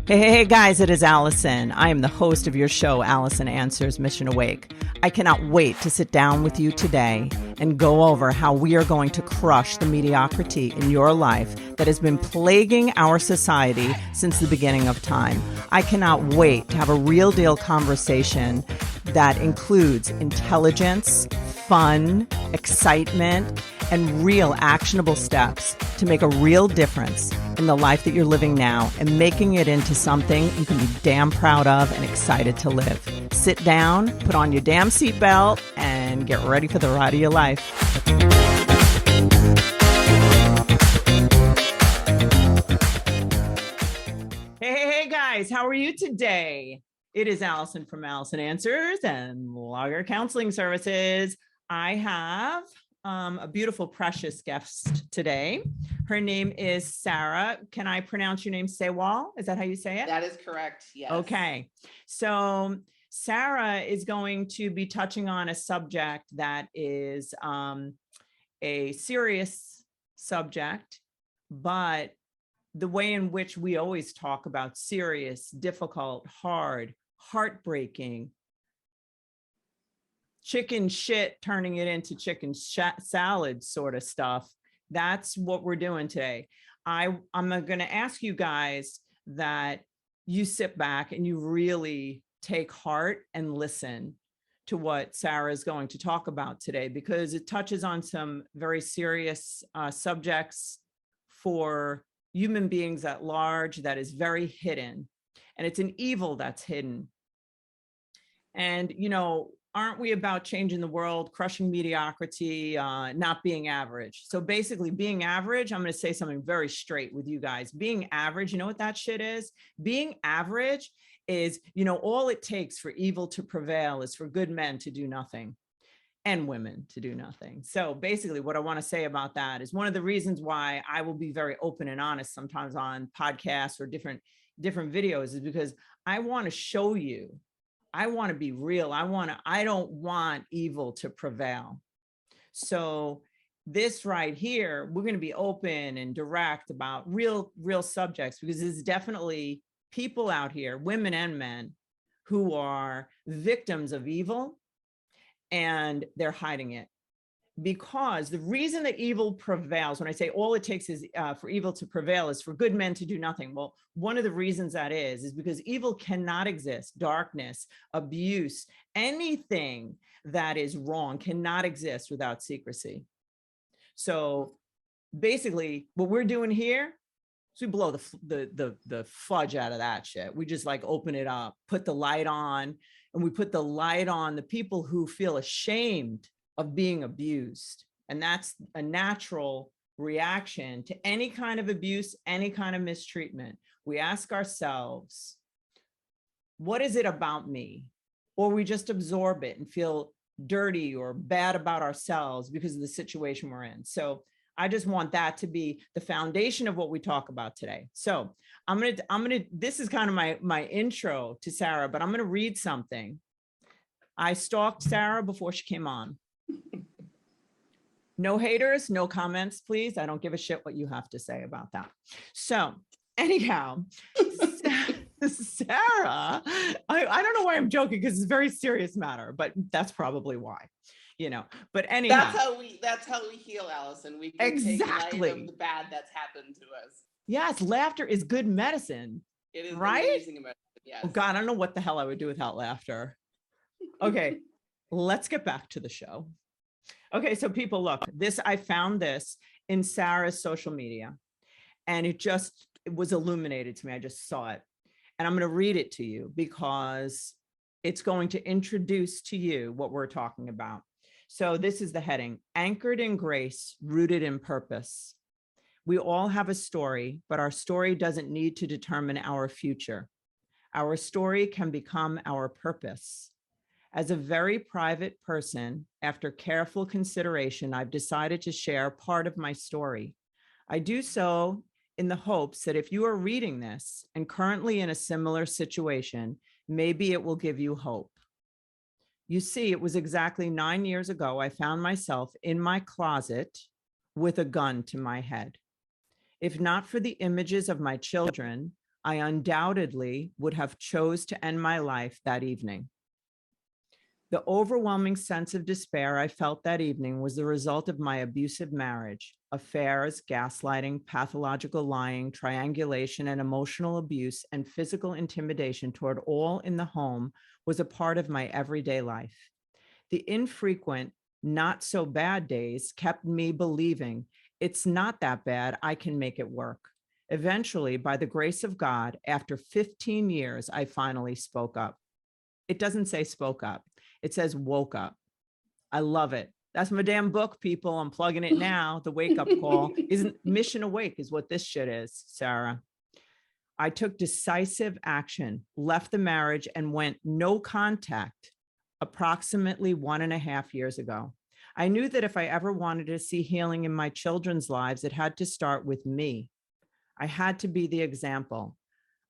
Hey, guys, it is Alison. I am the host of your show, Alison Answers Mission Awake. I cannot wait to sit down with you today and go over how we are going to crush the mediocrity in your life that has been plaguing our society since the beginning of time. I cannot wait to have a real deal conversation that includes intelligence, fun, excitement, and real actionable steps to make a real difference in the life that you're living now and making it into something you can be damn proud of and excited to live. Sit down, put on your damn seatbelt, and get ready for the ride of your life. Hey, guys, how are you today? It is Alison from Alison Answers and Logger Counseling Services. I have a beautiful, precious guest today. Her name is Sarah. Can I pronounce your name Sawall? Is that how you say it? That is correct, yes. Okay. So Sarah is going to be touching on a subject that is a serious subject, but the way in which we always talk about serious, difficult, hard, heartbreaking, chicken shit, turning it into chicken salad sort of stuff. That's what we're doing today. I'm going to ask you guys that you sit back and you really take heart and listen to what Sarah is going to talk about today, because it touches on some very serious subjects for human beings at large that is very hidden. And it's an evil that's hidden. And, you know, aren't we about changing the world, crushing mediocrity, not being average? So basically being average, I'm going to say something very straight with you guys. Being average, you know what that shit is? Being average is, you know, all it takes for evil to prevail is for good men to do nothing and women to do nothing. So basically what I want to say about that is one of the reasons why I will be very open and honest sometimes on podcasts or different videos is because I want to show you, I want to be real. I don't want evil to prevail. So this right here, we're going to be open and direct about real subjects, because there's definitely people out here, women and men, who are victims of evil and they're hiding it. Because the reason that evil prevails, when I say all it takes is for evil to prevail is for good men to do nothing. Well, one of the reasons that is because evil cannot exist. Darkness, abuse, anything that is wrong cannot exist without secrecy. So basically what we're doing here is we blow the fudge out of that shit. We just like open it up, put the light on, and we put the light on the people who feel ashamed of being abused. And that's a natural reaction to any kind of abuse, any kind of mistreatment. We ask ourselves, what is it about me? Or we just absorb it and feel dirty or bad about ourselves because of the situation we're in. So I just want that to be the foundation of what we talk about today. So I'm gonna, this is kind of my intro to Sarah, but I'm gonna read something. I stalked Sarah before she came on. No haters, no comments, please. I don't give a shit what you have to say about that. So anyhow, Sarah, I don't know why I'm joking, because it's a very serious matter, but that's probably why, you know, but anyhow. That's how we heal, Alison. We can exactly take light of the bad that's happened to us. Yes, laughter is good medicine. It is right? Amazing medicine, yes. Oh God, I don't know what the hell I would do without laughter. Okay, let's get back to the show. Okay, so people, look, I found this in Sarah's social media, and it was illuminated to me. I just saw it, and I'm going to read it to you because it's going to introduce to you what we're talking about. So this is the heading: Anchored in Grace, Rooted in Purpose. We all have a story, but our story doesn't need to determine our future. Our story can become our purpose. As a very private person, after careful consideration, I've decided to share part of my story. I do so in the hopes that if you are reading this and currently in a similar situation, maybe it will give you hope. You see, it was exactly 9 years ago I found myself in my closet with a gun to my head. If not for the images of my children, I undoubtedly would have chose to end my life that evening. The overwhelming sense of despair I felt that evening was the result of my abusive marriage. Affairs, gaslighting, pathological lying, triangulation, and emotional abuse and physical intimidation toward all in the home was a part of my everyday life. The infrequent, not so bad days kept me believing it's not that bad, I can make it work. Eventually, by the grace of God, after 15 years, I finally spoke up. It doesn't say spoke up. It says woke up. I love it. That's my damn book, people. I'm plugging it now. The wake up call isn't mission awake is what this shit is, Sarah. I took decisive action, left the marriage and went no contact approximately 1.5 years ago. I knew that if I ever wanted to see healing in my children's lives, it had to start with me. I had to be the example.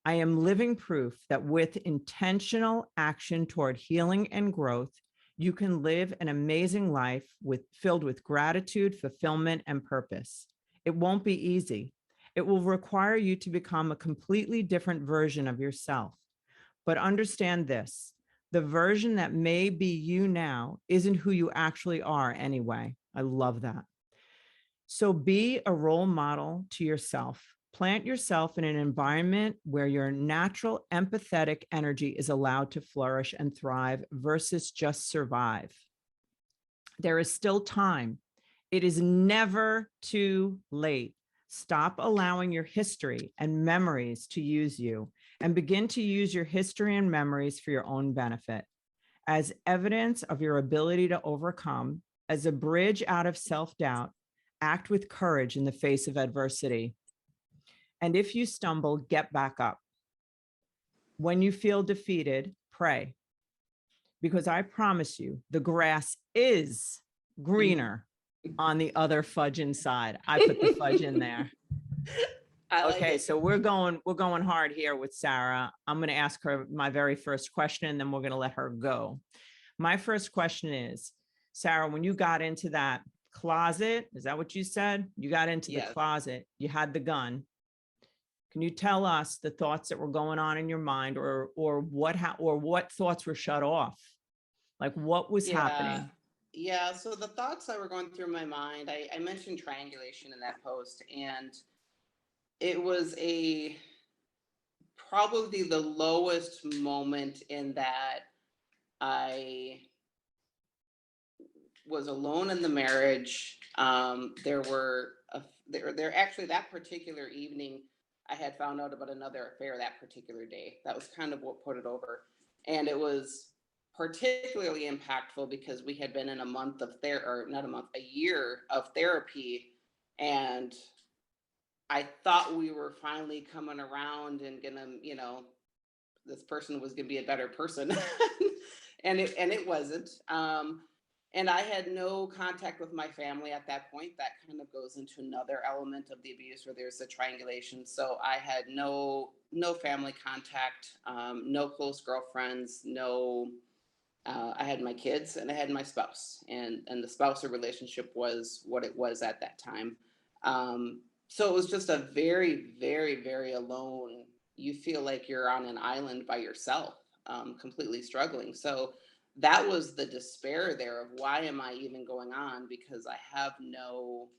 I am living proof that with intentional action toward healing and growth, you can live an amazing life filled with gratitude, fulfillment, and purpose. It won't be easy. It will require you to become a completely different version of yourself. But understand this, the version that may be you now isn't who you actually are anyway. I love that. So be a role model to yourself. Plant yourself in an environment where your natural empathetic energy is allowed to flourish and thrive versus just survive. There is still time. It is never too late. Stop allowing your history and memories to use you and begin to use your history and memories for your own benefit. As evidence of your ability to overcome, as a bridge out of self-doubt, act with courage in the face of adversity. And if you stumble, get back up. When you feel defeated, pray. Because I promise you, the grass is greener on the other fudge inside. I put the fudge in there. Okay, so we're going hard here with Sarah. I'm going to ask her my very first question, and then we're going to let her go. My first question is, Sarah, when you got into that closet, is that what you said? You got into the closet, you had the gun. Can you tell us the thoughts that were going on in your mind, or what thoughts were shut off? Like what was happening? Yeah, so the thoughts that were going through my mind, I mentioned triangulation in that post, and it was probably the lowest moment in that I was alone in the marriage. There actually that particular evening, I had found out about another affair that particular day. That was kind of what put it over. And it was particularly impactful because we had been in a year of therapy. And I thought we were finally coming around and this person was gonna be a better person. and it wasn't. And I had no contact with my family at that point. That kind of goes into another element of the abuse where there's the triangulation. So I had no family contact, no close girlfriends, I had my kids and I had my spouse, and the spousal relationship was what it was at that time. So it was just a very, very, very alone. You feel like you're on an island by yourself, completely struggling. So that was the despair there of why am I even going on? Because I have no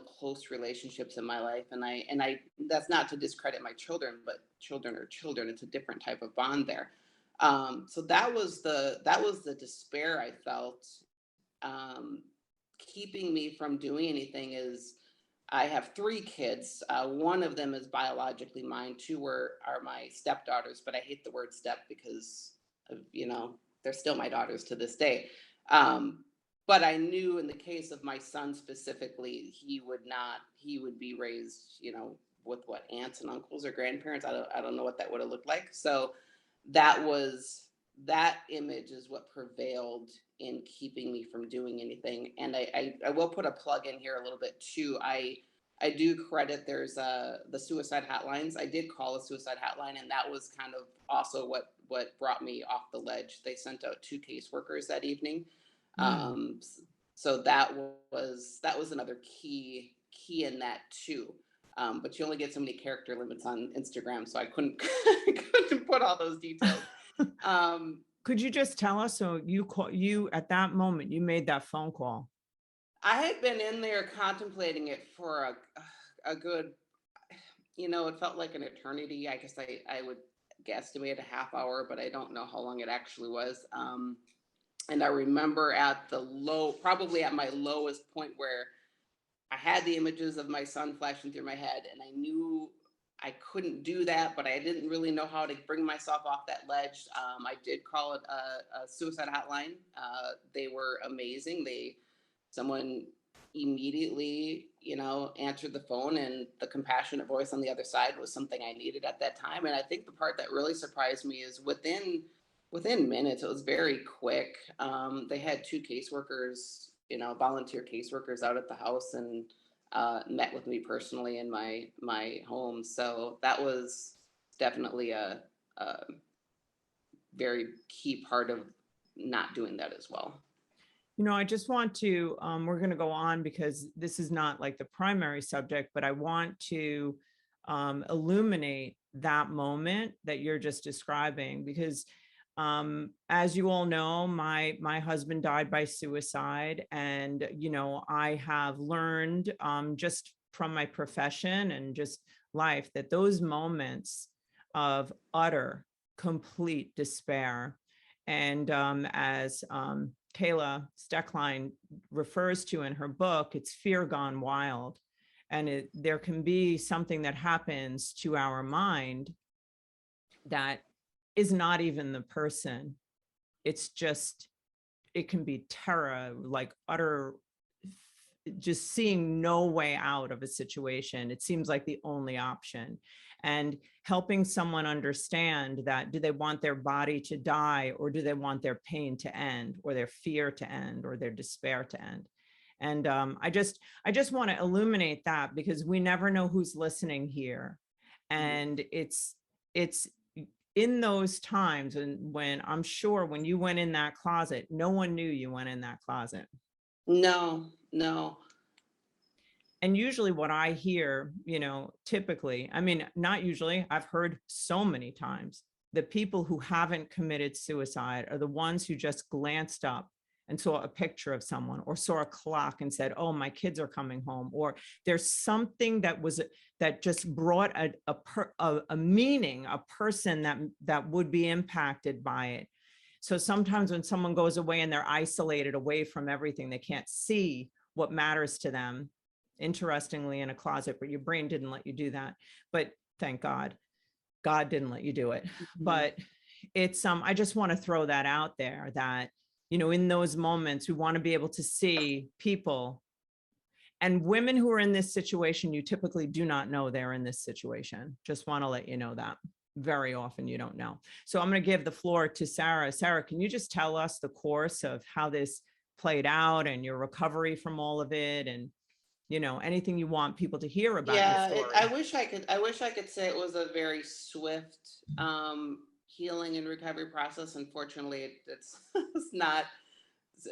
close relationships in my life. And I, that's not to discredit my children, but children are children. It's a different type of bond there. So that was the despair I felt, keeping me from doing anything. Is I have 3 kids. One of them is biologically mine. 2 are my stepdaughters, but I hate the word step because they're still my daughters to this day. But I knew in the case of my son specifically, he would be raised, with what, aunts and uncles or grandparents. I don't know what that would have looked like. So that image is what prevailed in keeping me from doing anything. And I will put a plug in here a little bit too. I do credit there's the suicide hotlines. I did call a suicide hotline, and that was kind of also what brought me off the ledge. They sent out 2 caseworkers that evening. So that was another key in that too. But you only get so many character limits on Instagram, so I couldn't couldn't put all those details. Um, Could you just tell us, so you at that moment, you made that phone call? I had been in there contemplating it for a good, it felt like an eternity. I guess I would guesstimate a half hour, but I don't know how long it actually was. And I remember probably at my lowest point, where I had the images of my son flashing through my head, and I knew I couldn't do that, but I didn't really know how to bring myself off that ledge. I did call it a suicide hotline. They were amazing. Someone immediately, answered the phone, and the compassionate voice on the other side was something I needed at that time. And I think the part that really surprised me is within minutes, it was very quick. They had two caseworkers, volunteer caseworkers out at the house, and met with me personally in my home. So that was definitely a very key part of not doing that as well. I just want to, we're going to go on because this is not like the primary subject, but I want to illuminate that moment that you're just describing, because as you all know, my husband died by suicide. And, I have learned just from my profession and just life that those moments of utter, complete despair, and as Kayla Steckline refers to in her book, it's fear gone wild. And there can be something that happens to our mind that is not even the person. It's just, it can be terror, like utter, just seeing no way out of a situation. It seems like the only option. And helping someone understand that, do they want their body to die, or do they want their pain to end, or their fear to end, or their despair to end? And I just want to illuminate that, because we never know who's listening here. And it's in those times, and when I'm sure when you went in that closet, no one knew you went in that closet. No. And usually what I hear, typically, I mean, not usually, I've heard so many times, the people who haven't committed suicide are the ones who just glanced up and saw a picture of someone, or saw a clock and said, oh, my kids are coming home, or there's something that just brought a meaning, a person that would be impacted by it. So sometimes when someone goes away and they're isolated away from everything, they can't see what matters to them, interestingly, in a closet, but your brain didn't let you do that. But thank God, God didn't let you do it. But it's, I just want to throw that out there, that, in those moments, we want to be able to see people and women who are in this situation. You typically do not know they're in this situation. Just want to let you know that very often you don't know. So I'm going to give the floor to Sarah. Sarah, can you just tell us the course of how this played out and your recovery from all of it, and anything you want people to hear about your story? I wish I could say it was a very swift healing and recovery process. Unfortunately, it's it's not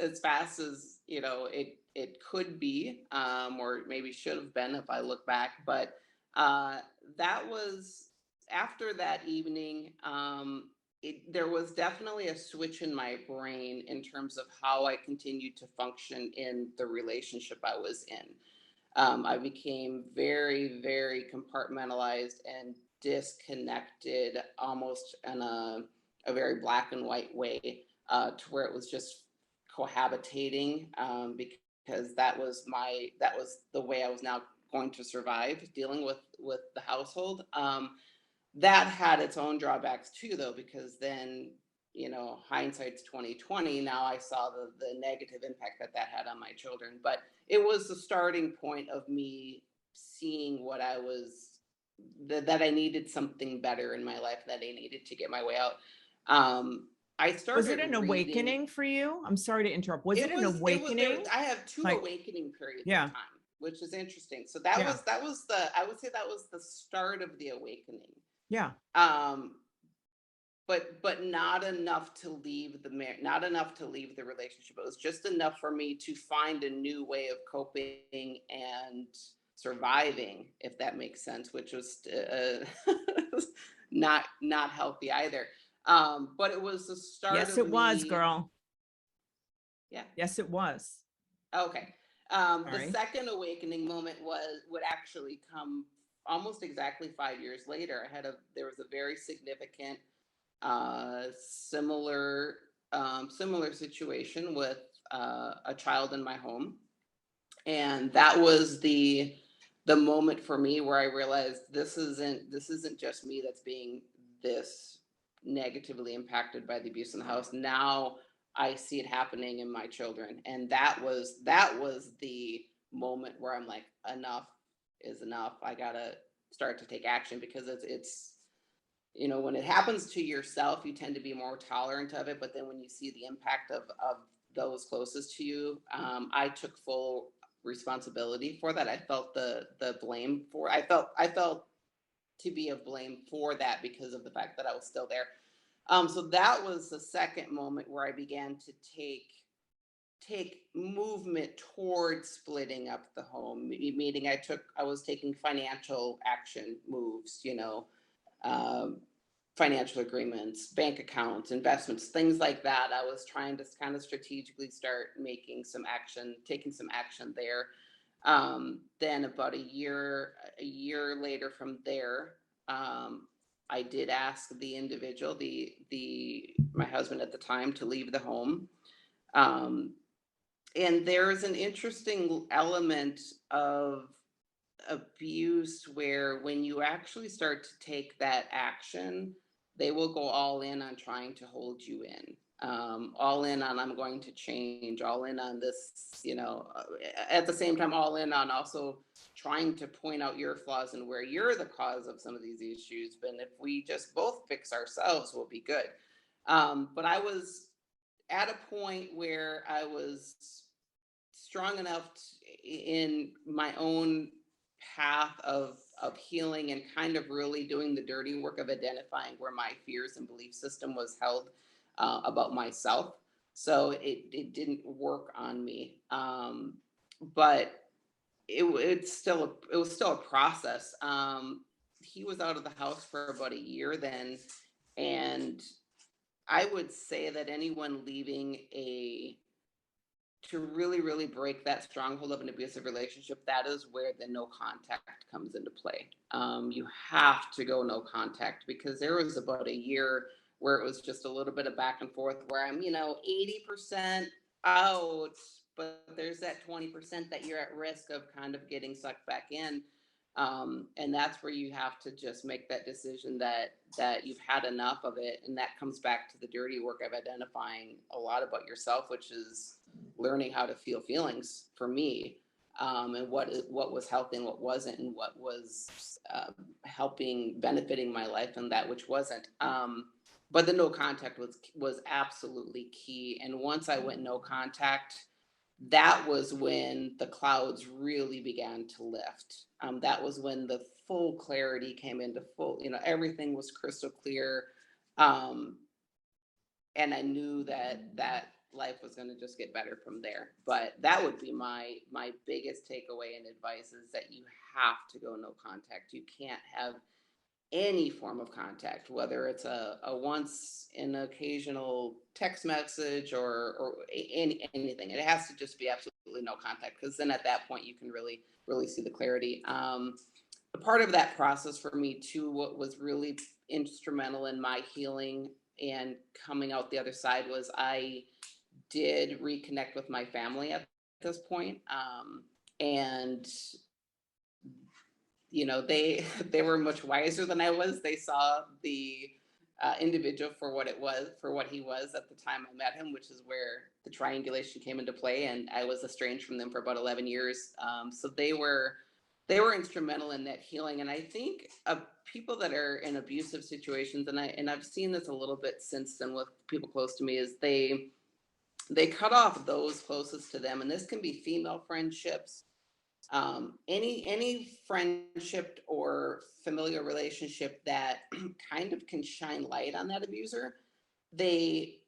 as fast as it could be, or maybe should have been if I look back. But that was after that evening. There was definitely a switch in my brain in terms of how I continued to function in the relationship I was in. I became very, very compartmentalized and disconnected, almost in a very black and white way, to where it was just cohabitating, because that was the way I was now going to survive dealing with the household. That had its own drawbacks too, though, because then, hindsight's 2020. Now I saw the negative impact that had on my children. But it was the starting point of me seeing that I needed something better in my life, that I needed to get my way out. I started. Was it an awakening for you? I'm sorry to interrupt. Was it an awakening? I have two awakening periods of time, which is interesting. So I would say that was the start of the awakening. Yeah. But not enough to leave not enough to leave the relationship. It was just enough for me to find a new way of coping and surviving, if that makes sense, which was not healthy either. But it was the start Yes, of it was, me. girl. Yeah. Yes, it was. Okay. The Sorry. second awakening moment would actually come almost exactly 5 years later. There was a very significant similar similar situation with a child in my home, and that was the moment for me where I realized this isn't just me that's being this negatively impacted by the abuse in the house. Now I see it happening in my children, and that was the moment where I'm like, enough is enough. I gotta start to take action, because it's when it happens to yourself, you tend to be more tolerant of it. But then when you see the impact of those closest to you, I took full responsibility for that. I felt the blame for. I felt to be of blame for that because of the fact that I was still there. So that was the second moment where I began to take movement towards splitting up the home. Meaning, I was taking financial action moves. Um, Financial agreements, bank accounts, investments, things like that. I was trying to kind of strategically start taking some action there. Then about a year later from there, I did ask the individual, the my husband at the time, to leave the home. Um, and there's an interesting element of abuse where when you actually start to take that action, they will go all in on trying to hold you in. All in on, I'm going to change, all in on this, at the same time, all in on also trying to point out your flaws and where you're the cause of some of these issues. But if we just both fix ourselves, we'll be good. But I was at a point where I was strong enough in my own path of healing, and kind of really doing the dirty work of identifying where my fears and belief system was held about myself. So it didn't work on me, but it was still a process. He was out of the house for about a year then, and I would say that anyone leaving a to really, really break that stronghold of an abusive relationship, that is where the no contact comes into play. You have to go no contact, because there was about a year where it was just a little bit of back and forth where I'm, 80% out, but there's that 20% that you're at risk of kind of getting sucked back in. And that's where you have to just make that decision that you've had enough of it. And that comes back to the dirty work of identifying a lot about yourself, which is learning how to feel feelings for me, and what was healthy and what wasn't, and what was benefiting my life, and that which wasn't. But the no contact was absolutely key. And once I went no contact, that was when the clouds really began to lift. That was when the full clarity came into full, everything was crystal clear. Um, and I knew that life was going to just get better from there. But that would be my biggest takeaway and advice, is that you have to go no contact. You can't have any form of contact, whether it's a once in occasional text message or anything. It has to just be absolutely no contact, because then at that point you can really, really see the clarity. A part of that process for me too, what was really instrumental in my healing and coming out the other side, was I did reconnect with my family at this point. And they they were much wiser than I was. They saw the individual for what he was at the time I met him, which is where the triangulation came into play. And I was estranged from them for about 11 years. So they were instrumental in that healing. And I think people that are in abusive situations, and I've seen this a little bit since then with people close to me, is they cut off those closest to them. And this can be female friendships, any friendship or familiar relationship that kind of can shine light on that abuser. They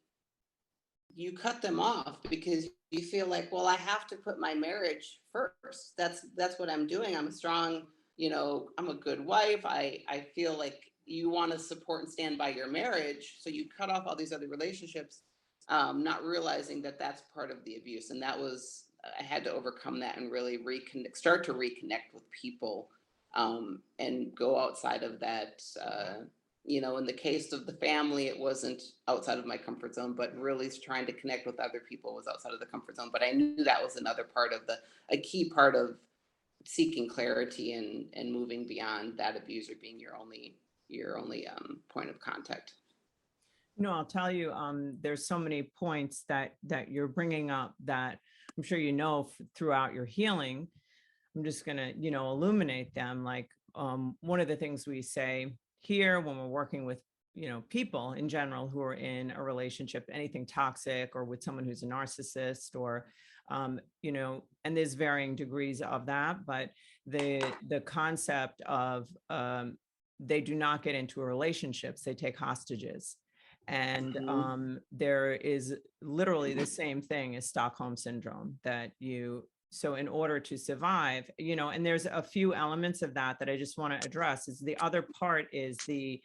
You cut them off because you feel like, well, I have to put my marriage first. That's what I'm doing. I'm a strong, I'm a good wife. I feel like you want to support and stand by your marriage, so you cut off all these other relationships, not realizing that that's part of the abuse. And that was, I had to overcome that and really start to reconnect with people, and go outside of that. In the case of the family, it wasn't outside of my comfort zone, but really trying to connect with other people was outside of the comfort zone. But I knew that was another part of a key part of seeking clarity and moving beyond that abuser being your only point of contact. I'll tell you, there's so many points that you're bringing up that I'm sure throughout your healing. I'm just gonna, illuminate them. Like, one of the things we say here when we're working with, people in general who are in a relationship, anything toxic, or with someone who's a narcissist, or, and there's varying degrees of that, but the concept of, they do not get into relationships, they take hostages. And there is literally the same thing as Stockholm syndrome, so in order to survive, and there's a few elements of that I just want to address. Is the other part is the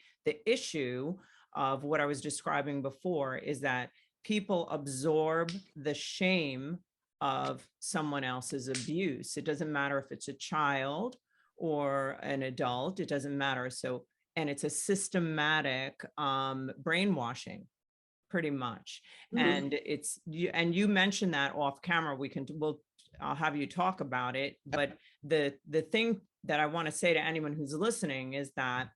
issue of what I was describing before, is that people absorb the shame of someone else's abuse. It doesn't matter if it's a child or an adult, it doesn't matter. And it's a systematic brainwashing, pretty much. And you mentioned that off camera. I'll have you talk about it. But the thing that I want to say to anyone who's listening is that,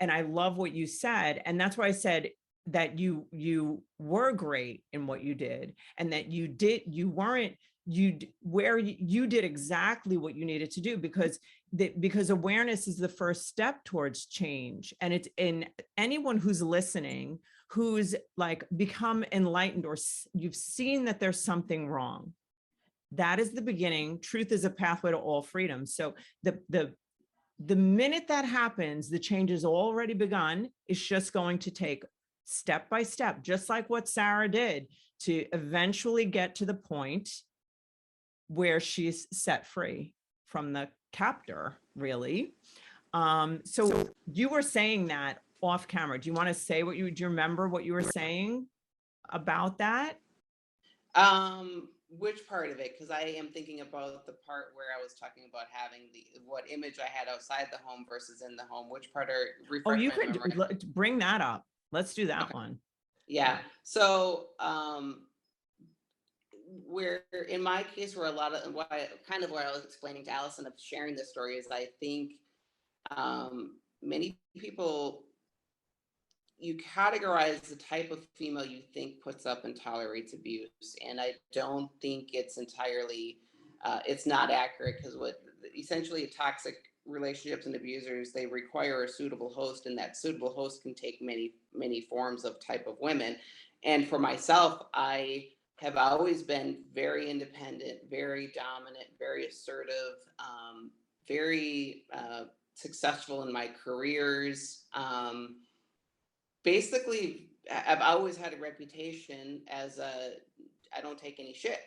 and I love what you said, and that's why I said that you were great in what you did, and that you did exactly what you needed to do, because awareness is the first step towards change. And it's in anyone who's listening, who's like become enlightened, or you've seen that there's something wrong. That is the beginning. Truth is a pathway to all freedom. So the minute that happens, the change has already begun. It's just going to take step by step, just like what Sarah did, to eventually get to the point where she's set free from the captor, really. So you were saying that off camera. Do you want to say do you remember what you were saying about that? Which part of it? Because I am thinking about the part where I was talking about having what image I had outside the home versus in the home. Which part You could bring that up. Let's do that one. Yeah. So, where in my case, where a lot of what I was explaining to Alison of sharing this story is, I think many people, you categorize the type of female you think puts up and tolerates abuse. And I don't think it's entirely, it's not accurate, because essentially toxic relationships and abusers, they require a suitable host, and that suitable host can take many forms of type of women. And for myself, I have always been very independent, very dominant, very assertive, very successful in my careers. Basically, I've always had a reputation as I don't take any shit,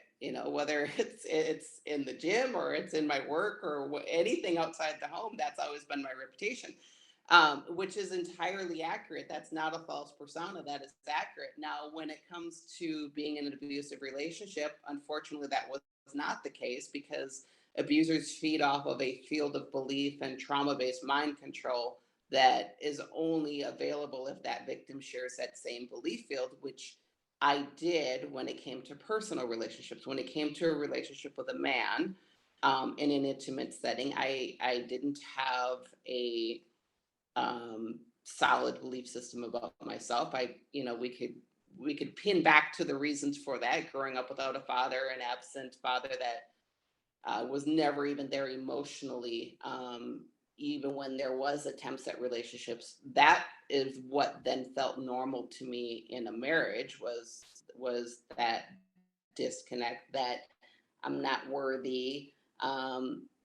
whether it's in the gym or it's in my work or anything outside the home. That's always been my reputation, which is entirely accurate. That's not a false persona. That is accurate. Now, when it comes to being in an abusive relationship, unfortunately, that was not the case, because abusers feed off of a field of belief and trauma-based mind control that is only available if that victim shares that same belief field, which I did when it came to personal relationships. When it came to a relationship with a man, in an intimate setting, I didn't have a solid belief system about myself. We could pin back to the reasons for that, growing up without a father, an absent father that was never even there emotionally. Even when there was attempts at relationships, that is what then felt normal to me in a marriage, was that disconnect, that I'm not worthy.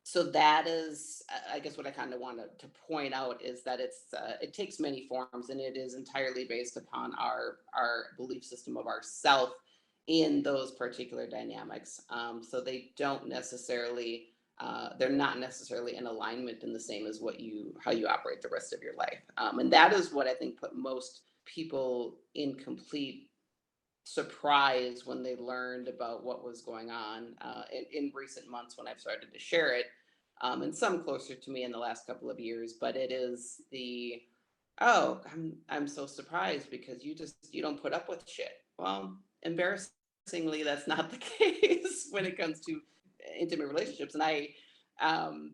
So that is, I guess, what I kind of wanted to point out, is that it takes many forms, and it is entirely based upon our belief system of ourself in those particular dynamics. So they don't necessarily, they're not necessarily in alignment in the same as how you operate the rest of your life. And that is what I think put most people in complete surprise when they learned about what was going on in recent months when I've started to share it, and some closer to me in the last couple of years. But it is oh, I'm so surprised because you don't put up with shit. Well, embarrassingly, that's not the case when it comes to intimate relationships. And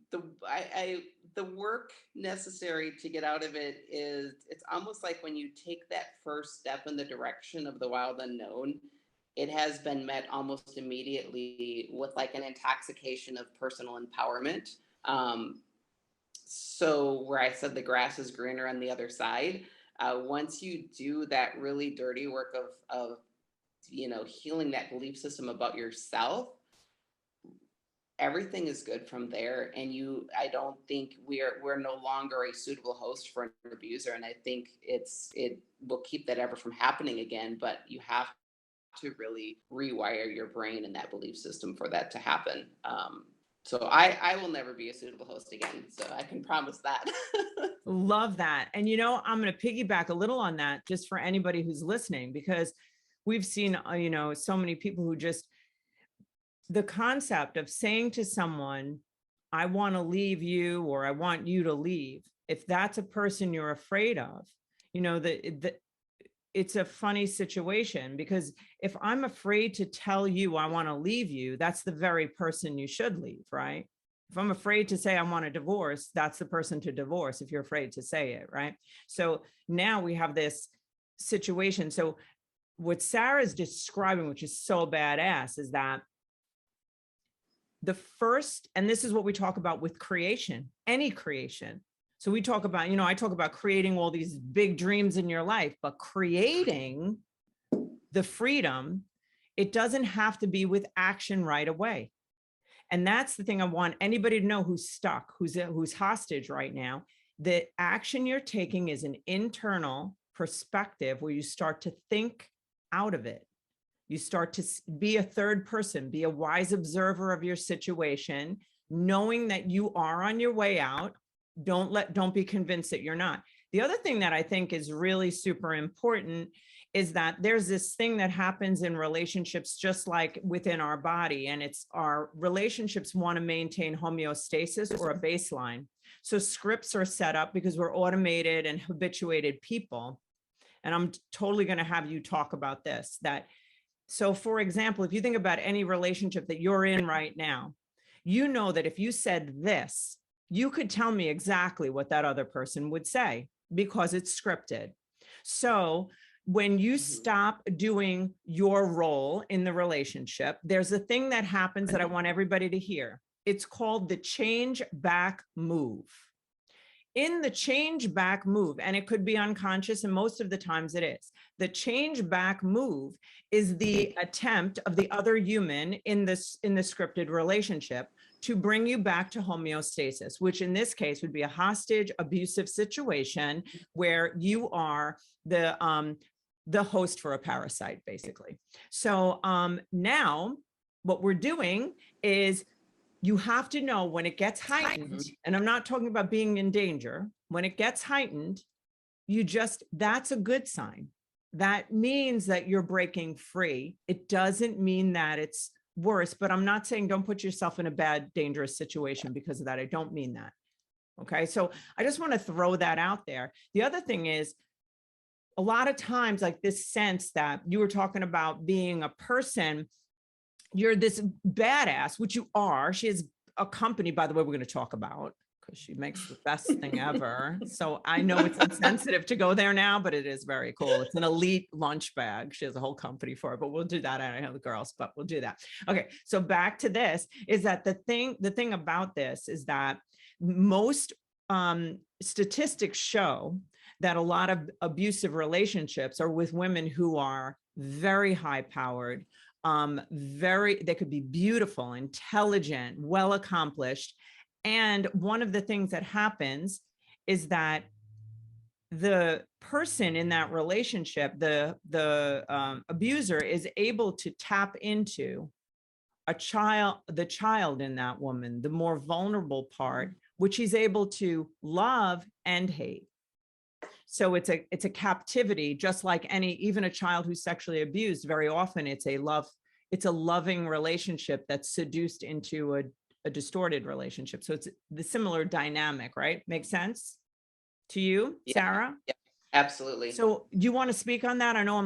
the work necessary to get out of it is, it's almost like when you take that first step in the direction of the wild unknown, it has been met almost immediately with like an intoxication of personal empowerment. So where I said the grass is greener on the other side, once you do that really dirty work of healing that belief system about yourself, everything is good from there. And I don't think we're no longer a suitable host for an abuser. And I think it will keep that ever from happening again. But you have to really rewire your brain and that belief system for that to happen. So I will never be a suitable host again. So I can promise that. Love that. And, I'm going to piggyback a little on that just for anybody who's listening, because we've seen, so many people who just, the concept of saying to someone, I want to leave you, or I want you to leave. If that's a person you're afraid of, it's a funny situation, because if I'm afraid to tell you I want to leave you, that's the very person you should leave, right? If I'm afraid to say I want a divorce, that's the person to divorce if you're afraid to say it, right? So now we have this situation. So what Sarah's describing, which is so badass, is that the first, and this is what we talk about with creation, any creation. So we talk about, I talk about creating all these big dreams in your life, but creating the freedom, it doesn't have to be with action right away. And that's the thing I want anybody to know who's stuck, who's hostage right now. The action you're taking is an internal perspective where you start to think out of it. You start to be a third person, be a wise observer of your situation, knowing that you are on your way out. Don't be convinced that you're not. The other thing that I think is really super important is that there's this thing that happens in relationships, just like within our body, and it's our relationships want to maintain homeostasis or a baseline. So scripts are set up because we're automated and habituated people. And I'm totally going to have you talk about this. So for example, if you think about any relationship that you're in right now, you know that if you said this, you could tell me exactly what that other person would say because it's scripted. So when you stop doing your role in the relationship, there's a thing that happens that I want everybody to hear. It's called the change back move. In the change back move, and it could be unconscious, and most of the times it is, the change back move is the attempt of the other human in the scripted relationship to bring you back to homeostasis, which in this case would be a hostage, abusive situation where you are the host for a parasite, basically. So now what we're doing is, you have to know when it gets heightened, and I'm not talking about being in danger. When it gets heightened, that's a good sign. That means that you're breaking free. It doesn't mean that it's worse, but I'm not saying don't put yourself in a bad, dangerous situation because of that. I don't mean that. Okay. So I just want to throw that out there. The other thing is, a lot of times, like this sense that you were talking about being a person, you're this badass, which you are. She has a company, by the way, we're going to talk about, because she makes the best thing ever. So I know it's insensitive to go there now, but it is very cool. It's an elite lunch bag. She has a whole company for it, but we'll do that. I don't know the girls, but we'll do that. Okay. So back to this is that the thing about this is that most statistics show that a lot of abusive relationships are with women who are very high powered, they could be beautiful, intelligent, well accomplished. And one of the things that happens is that the person in that relationship, the abuser, is able to tap into the child in that woman, the more vulnerable part, which he's able to love and hate. So it's a captivity, just like even a child who's sexually abused. Very often it's a loving relationship that's seduced into a distorted relationship. So it's the similar dynamic, right? Makes sense to you, Yeah, Sarah? yeah, absolutely. So do you want to speak on that? I know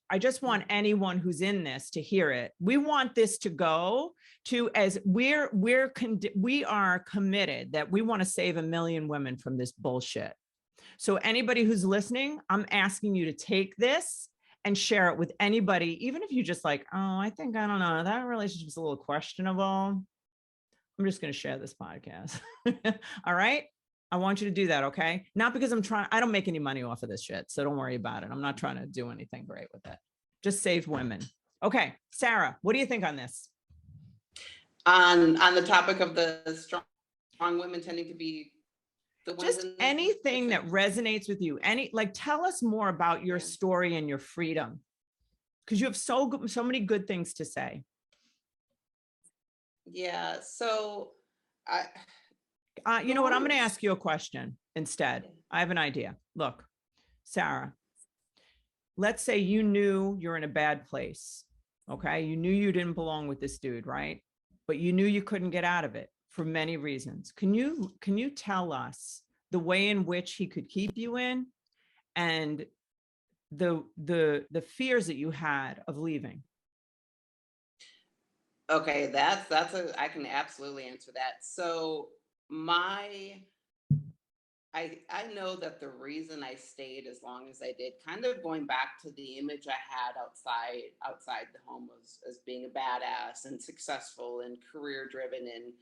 I just want anyone who's in this to hear it. We want this to go to, as we are committed that we want to save 1 million women from this bullshit. So anybody who's listening, I'm asking you to take this and share it with anybody, even if you just like, oh, I don't know, that relationship's a little questionable. I'm just going to share this podcast. All right. I want you to do that. Okay. Not because I don't make any money off of this shit. So don't worry about it. I'm not trying to do anything great with it. Just save women. Okay. Sarah, what do you think on this? On the topic of the strong women tending to be the ones Just in anything that resonates with you. Tell us more about your story and your freedom, because you have so many good things to say. Yeah. So you know what? I'm going to ask you a question instead. I have an idea. Look, Sarah, let's say you knew you're in a bad place. Okay. You knew you didn't belong with this dude, right? But you knew you couldn't get out of it for many reasons. Can you tell us the way in which he could keep you in, and the fears that you had of leaving? Okay, I can absolutely answer that. So I know that the reason I stayed as long as I did, kind of going back to the image I had outside the home, was as being a badass and successful and career driven, and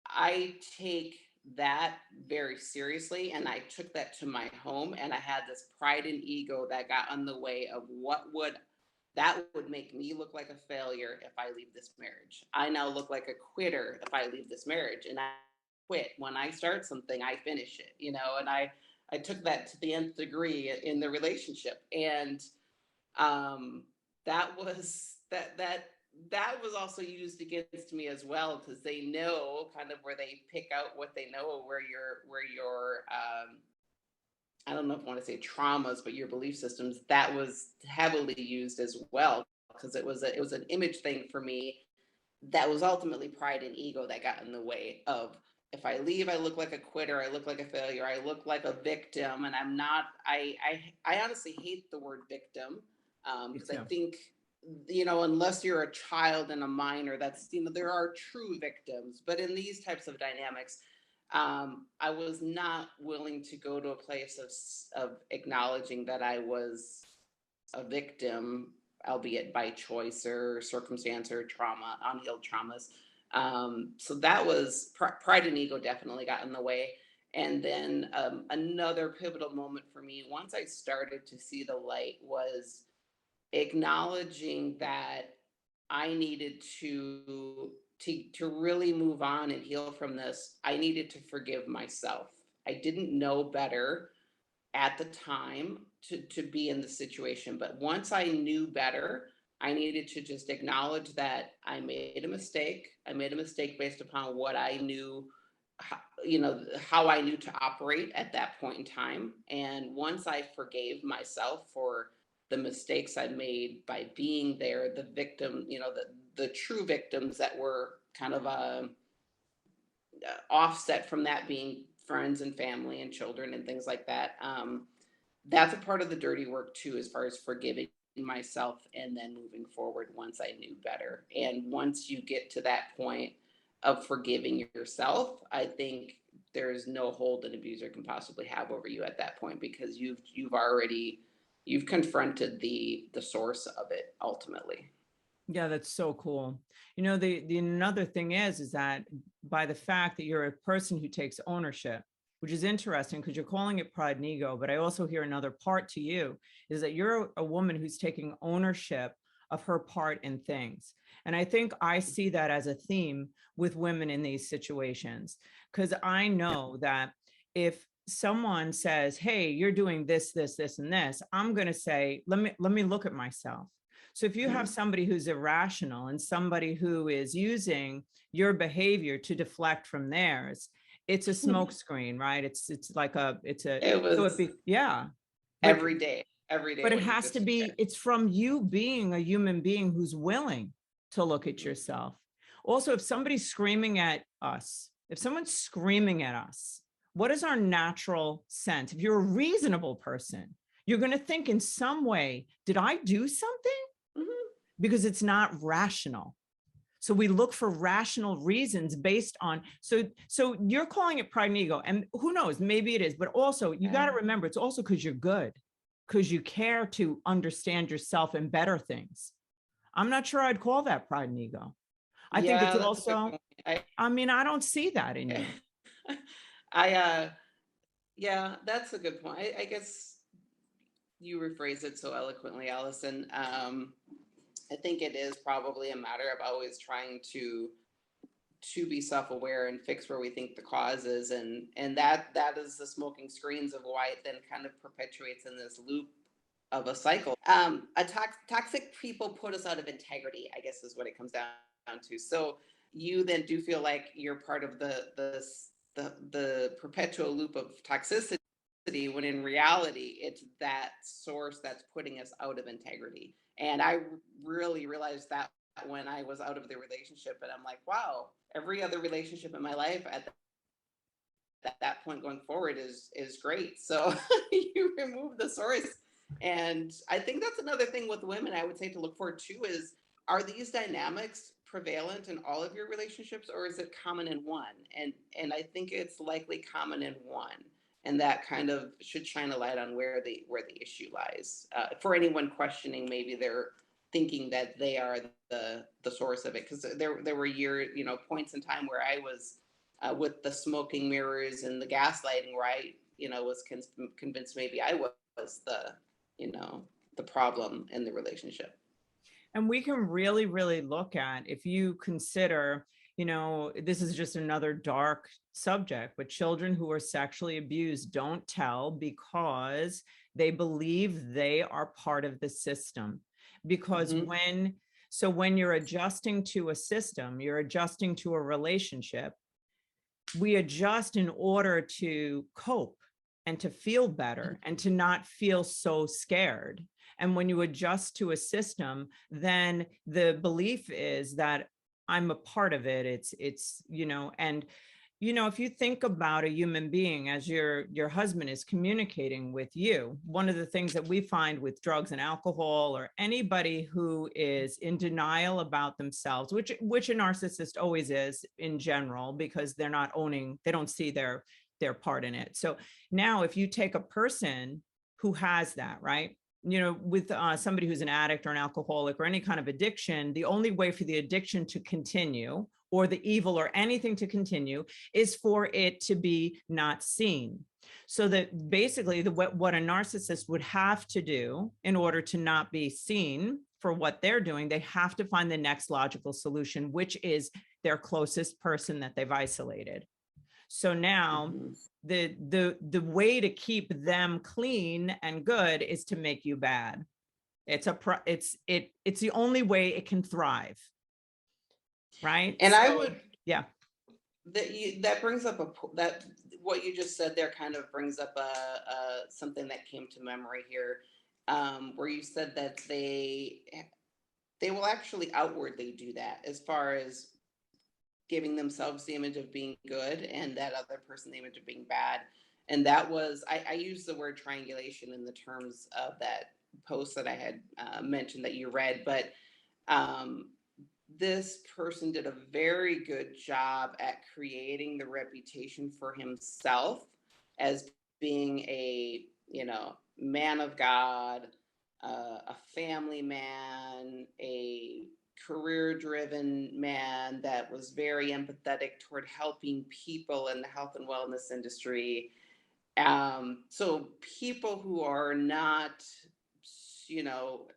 I take that very seriously, and I took that to my home, and I had this pride and ego that got in the way of that would make me look like a failure if I leave this marriage. I now look like a quitter if I leave this marriage, and I quit. When I start something, I finish it, and I took that to the nth degree in the relationship. And that was also used against me as well, because they know kind of where they pick out what they know, where your I don't know if I want to say traumas, but your belief systems, that was heavily used as well, because it was an image thing for me that was ultimately pride and ego that got in the way of, if I leave, I look like a quitter, I look like a failure, I look like a victim, and I'm not. I honestly hate the word victim, because I think, unless you're a child and a minor, that's, there are true victims, but in these types of dynamics, I was not willing to go to a place of acknowledging that I was a victim, albeit by choice or circumstance or trauma, unhealed traumas. So that was pride and ego definitely got in the way. And then another pivotal moment for me, once I started to see the light, was acknowledging that I needed to really move on and heal from this. I needed to forgive myself. I didn't know better at the time to be in the situation, but once I knew better, I needed to just acknowledge that I made a mistake. I made a mistake based upon what I knew, how I knew to operate at that point in time. And once I forgave myself for the mistakes I made by being there, the victim, the true victims that were kind of offset from that, being friends and family and children and things like that. That's a part of the dirty work too, as far as forgiving myself and then moving forward once I knew better. And once you get to that point of forgiving yourself, I think there's no hold an abuser can possibly have over you at that point, because you've confronted the source of it ultimately. Yeah, that's so cool. The another thing is that by the fact that you're a person who takes ownership, which is interesting because you're calling it pride and ego, but I also hear another part to you is that you're a woman who's taking ownership of her part in things. And I think I see that as a theme with women in these situations, because I know that if someone says, hey, you're doing this, this, this, and this, I'm going to say, let me look at myself. So if you have somebody who's irrational and somebody who is using your behavior to deflect from theirs, it's a smoke screen, right? It's like It was yeah. But every day but it what you has just to be, described. it's from you being a human being who's willing to look at yourself. Also, if somebody's screaming at us, if someone's screaming at us, what is our natural sense? If you're a reasonable person, you're going to think in some way, did I do something? Because it's not rational. So we look for rational reasons based on, so you're calling it pride and ego, and who knows, maybe it is, but also you got to remember, it's also because you're good, because you care to understand yourself and better things. I'm not sure I'd call that pride and ego. I think it's Yeah, that's a good also, point. I mean, I don't see that in I, you. I yeah, that's a good point. I guess you rephrase it so eloquently, Allison. I think it is probably a matter of always trying to be self-aware and fix where we think the cause is, and that is the smoking screens of why it then kind of perpetuates in this loop of a cycle. Toxic people put us out of integrity, I guess is what it comes down to. So you then do feel like you're part of the perpetual loop of toxicity, when in reality it's that source that's putting us out of integrity. And I really realized that when I was out of the relationship, and I'm like, wow, every other relationship in my life at that point going forward is great. So you remove the source. And I think that's another thing with women I would say to look for too is, are these dynamics prevalent in all of your relationships, or is it common in one? And I think it's likely common in one. And that kind of should shine a light on where the issue lies, for anyone questioning maybe they're thinking that they are the source of it, because there were points in time where I was with the smoking mirrors and the gaslighting, where I was convinced maybe I was the problem in the relationship. And we can really, really look at, if you consider, this is just another dark subject, but children who are sexually abused don't tell because they believe they are part of the system. Because Mm-hmm. when you're adjusting to a system, you're adjusting to a relationship, we adjust in order to cope and to feel better and to not feel so scared. And when you adjust to a system, then the belief is that I'm a part of it. And if you think about a human being, as your husband is communicating with you, one of the things that we find with drugs and alcohol, or anybody who is in denial about themselves, which a narcissist always is in general, because they don't see their part in it. So now if you take a person who has that, right? With somebody who's an addict or an alcoholic or any kind of addiction, the only way for the addiction to continue, or the evil or anything to continue, is for it to be not seen. So that basically what a narcissist would have to do in order to not be seen for what they're doing, they have to find the next logical solution, which is their closest person that they've isolated. So now the way to keep them clean and good is to make you bad. It's the only way it can thrive. Right. And I So would yeah. that brings up that what you just said there kind of brings up a something that came to memory here, where you said that they will actually outwardly do that, as far as giving themselves the image of being good and that other person the image of being bad. And that was, I used the word triangulation in the terms of that post that I had mentioned that you read, but um, this person did a very good job at creating the reputation for himself as being a man of God, a family man, a career driven man that was very empathetic toward helping people in the health and wellness industry. So people who are not, you know,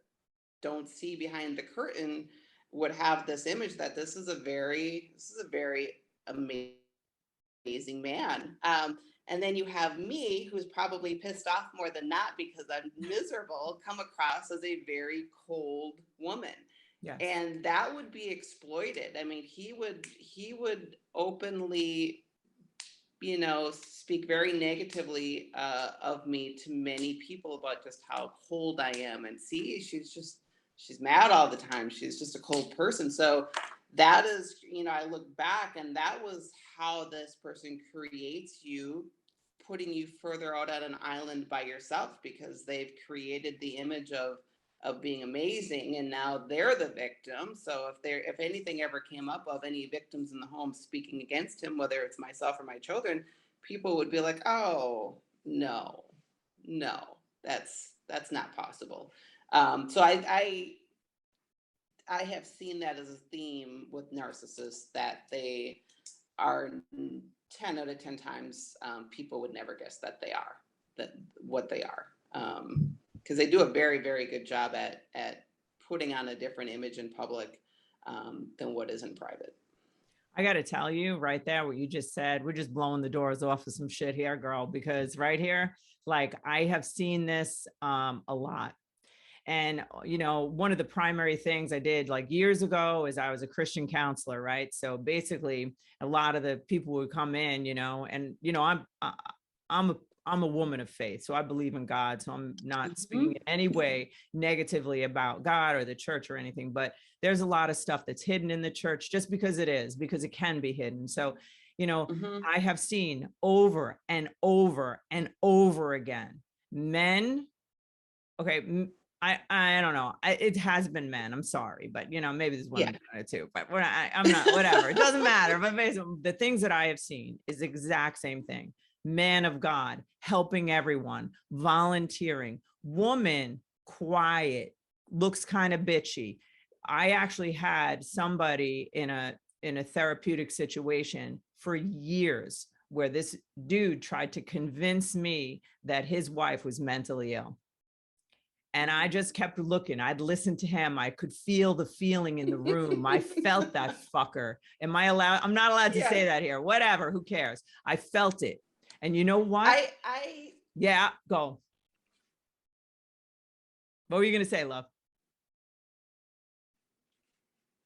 don't see behind the curtain would have this image that this is a very amazing man. And then you have me, who's probably pissed off more than not because I'm miserable, come across as a very cold woman. Yes. And that would be exploited. I mean, he would openly, speak very negatively of me to many people about just how cold I am. And see, she's mad all the time. She's just a cold person. So that is, I look back, and that was how this person creates you, putting you further out at an island by yourself, because they've created the image of being amazing, and now they're the victim. So if anything ever came up of any victims in the home speaking against him, whether it's myself or my children, people would be like, oh no, that's not possible. So I have seen that as a theme with narcissists, that they are 10 out of 10 times, people would never guess that what they are. Because they do a very, very good job at putting on a different image in public than what is in private. I got to tell you right there, what you just said, we're just blowing the doors off of some shit here, girl, because right here, like, I have seen this a lot. And, one of the primary things I did like years ago is I was a Christian counselor, right? So basically a lot of the people would come in, and, I'm a woman of faith. So I believe in God. So I'm not speaking in any way negatively about God or the church or anything, but there's a lot of stuff that's hidden in the church just because it can be hidden. So, I have seen over and over and over again, men. Okay. I don't know. It has been men. I'm sorry, but maybe there's women on it too, but I'm not, whatever. It doesn't matter. But basically the things that I have seen is the exact same thing. Man of God, helping everyone, volunteering, woman, quiet, looks kind of bitchy. I actually had somebody in a therapeutic situation for years where this dude tried to convince me that his wife was mentally ill. And I just kept looking. I'd listen to him. I could feel the feeling in the room. I felt that fucker. Am I allowed? I'm not allowed to say that here. Whatever. Who cares? I felt it. And you know what? Yeah, go. What were you going to say, love?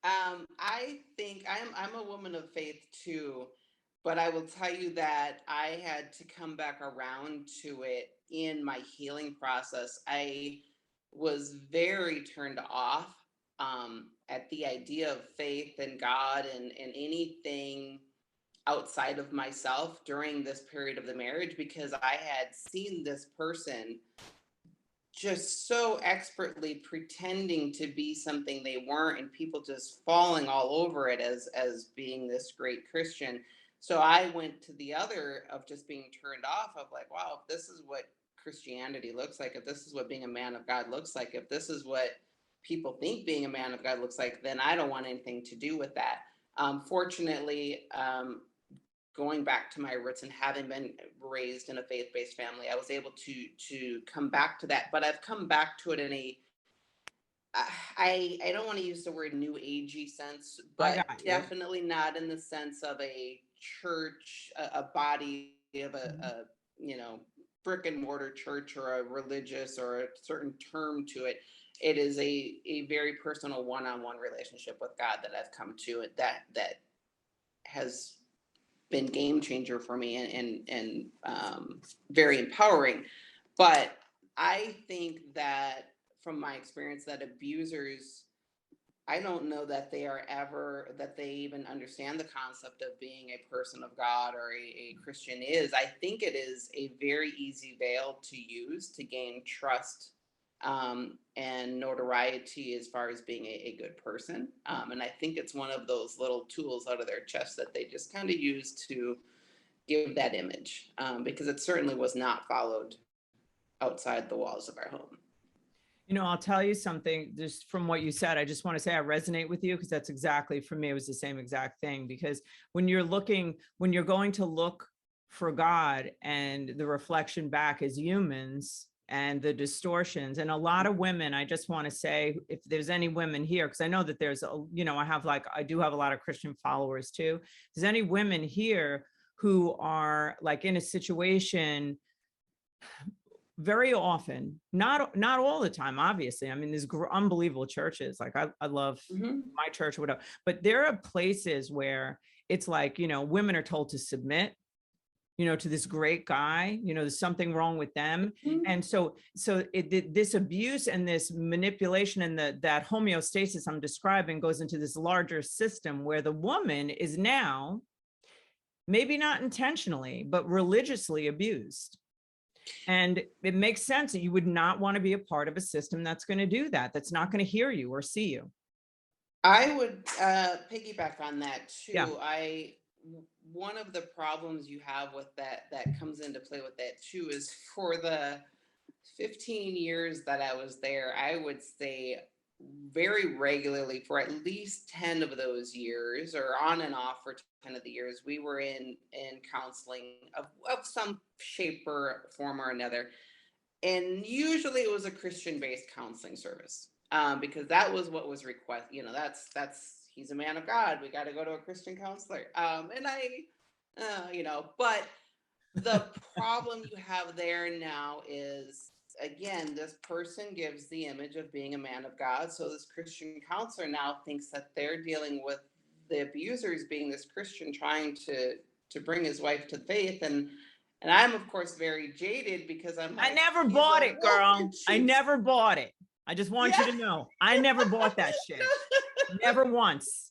I think I'm a woman of faith too, but I will tell you that I had to come back around to it in my healing process. I was very turned off at the idea of faith and God and anything outside of myself during this period of the marriage, because I had seen this person just so expertly pretending to be something they weren't, and people just falling all over it as being this great Christian. So I went to the other of just being turned off of like, wow, if this is what Christianity looks like, if this is what being a man of God looks like, if this is what people think being a man of God looks like, then I don't want anything to do with that. Fortunately, going back to my roots and having been raised in a faith-based family, I was able to come back to that. But I've come back to it in I don't want to use the word new agey sense, but definitely not in the sense of a church, a body of a brick and mortar church or a religious or a certain term to it. It is a very personal one-on-one relationship with God that I've come to it that has been game changer for me and very empowering. But I think that from my experience that abusers, I don't know that they even understand the concept of being a person of God or a Christian is. I think it is a very easy veil to use to gain trust and notoriety as far as being a good person. And I think it's one of those little tools out of their chest that they just kind of use to give that image, because it certainly was not followed outside the walls of our home. I'll tell you something just from what you said. I just want to say I resonate with you because that's exactly, for me, it was the same exact thing. Because when you're going to look for God and the reflection back as humans and the distortions, and a lot of women, I just want to say, if there's any women here, because I know that there's, I do have a lot of Christian followers too. If there's any women here who are like in a situation very often, not all the time, obviously. I mean, there's unbelievable churches. Like I love my church, whatever, but there are places where it's like, you know, women are told to submit, you know, to this great guy, you know, there's something wrong with them. And so this abuse and this manipulation and that homeostasis I'm describing goes into this larger system where the woman is now, maybe not intentionally, but religiously abused. And it makes sense that you would not want to be a part of a system that's going to do that, that's not going to hear you or see you. I would piggyback on that too. Yeah. One of the problems you have with that comes into play with that too is for the 15 years that I was there, I would say very regularly for at least 10 of those years, or on and off for 10 of the years, we were in counseling of some shape or form or another. And usually it was a Christian-based counseling service, because that was what was requested. You know, that's he's a man of God. We got to go to a Christian counselor. And I, you know, but the problem you have there now is, again, this person gives the image of being a man of God. So this Christian counselor now thinks that they're dealing with the abusers being this Christian trying to bring his wife to faith. And I'm, of course, very jaded because I'm like, I never bought it, girl. I never bought it. I just want you to know. I never bought that shit. Never once.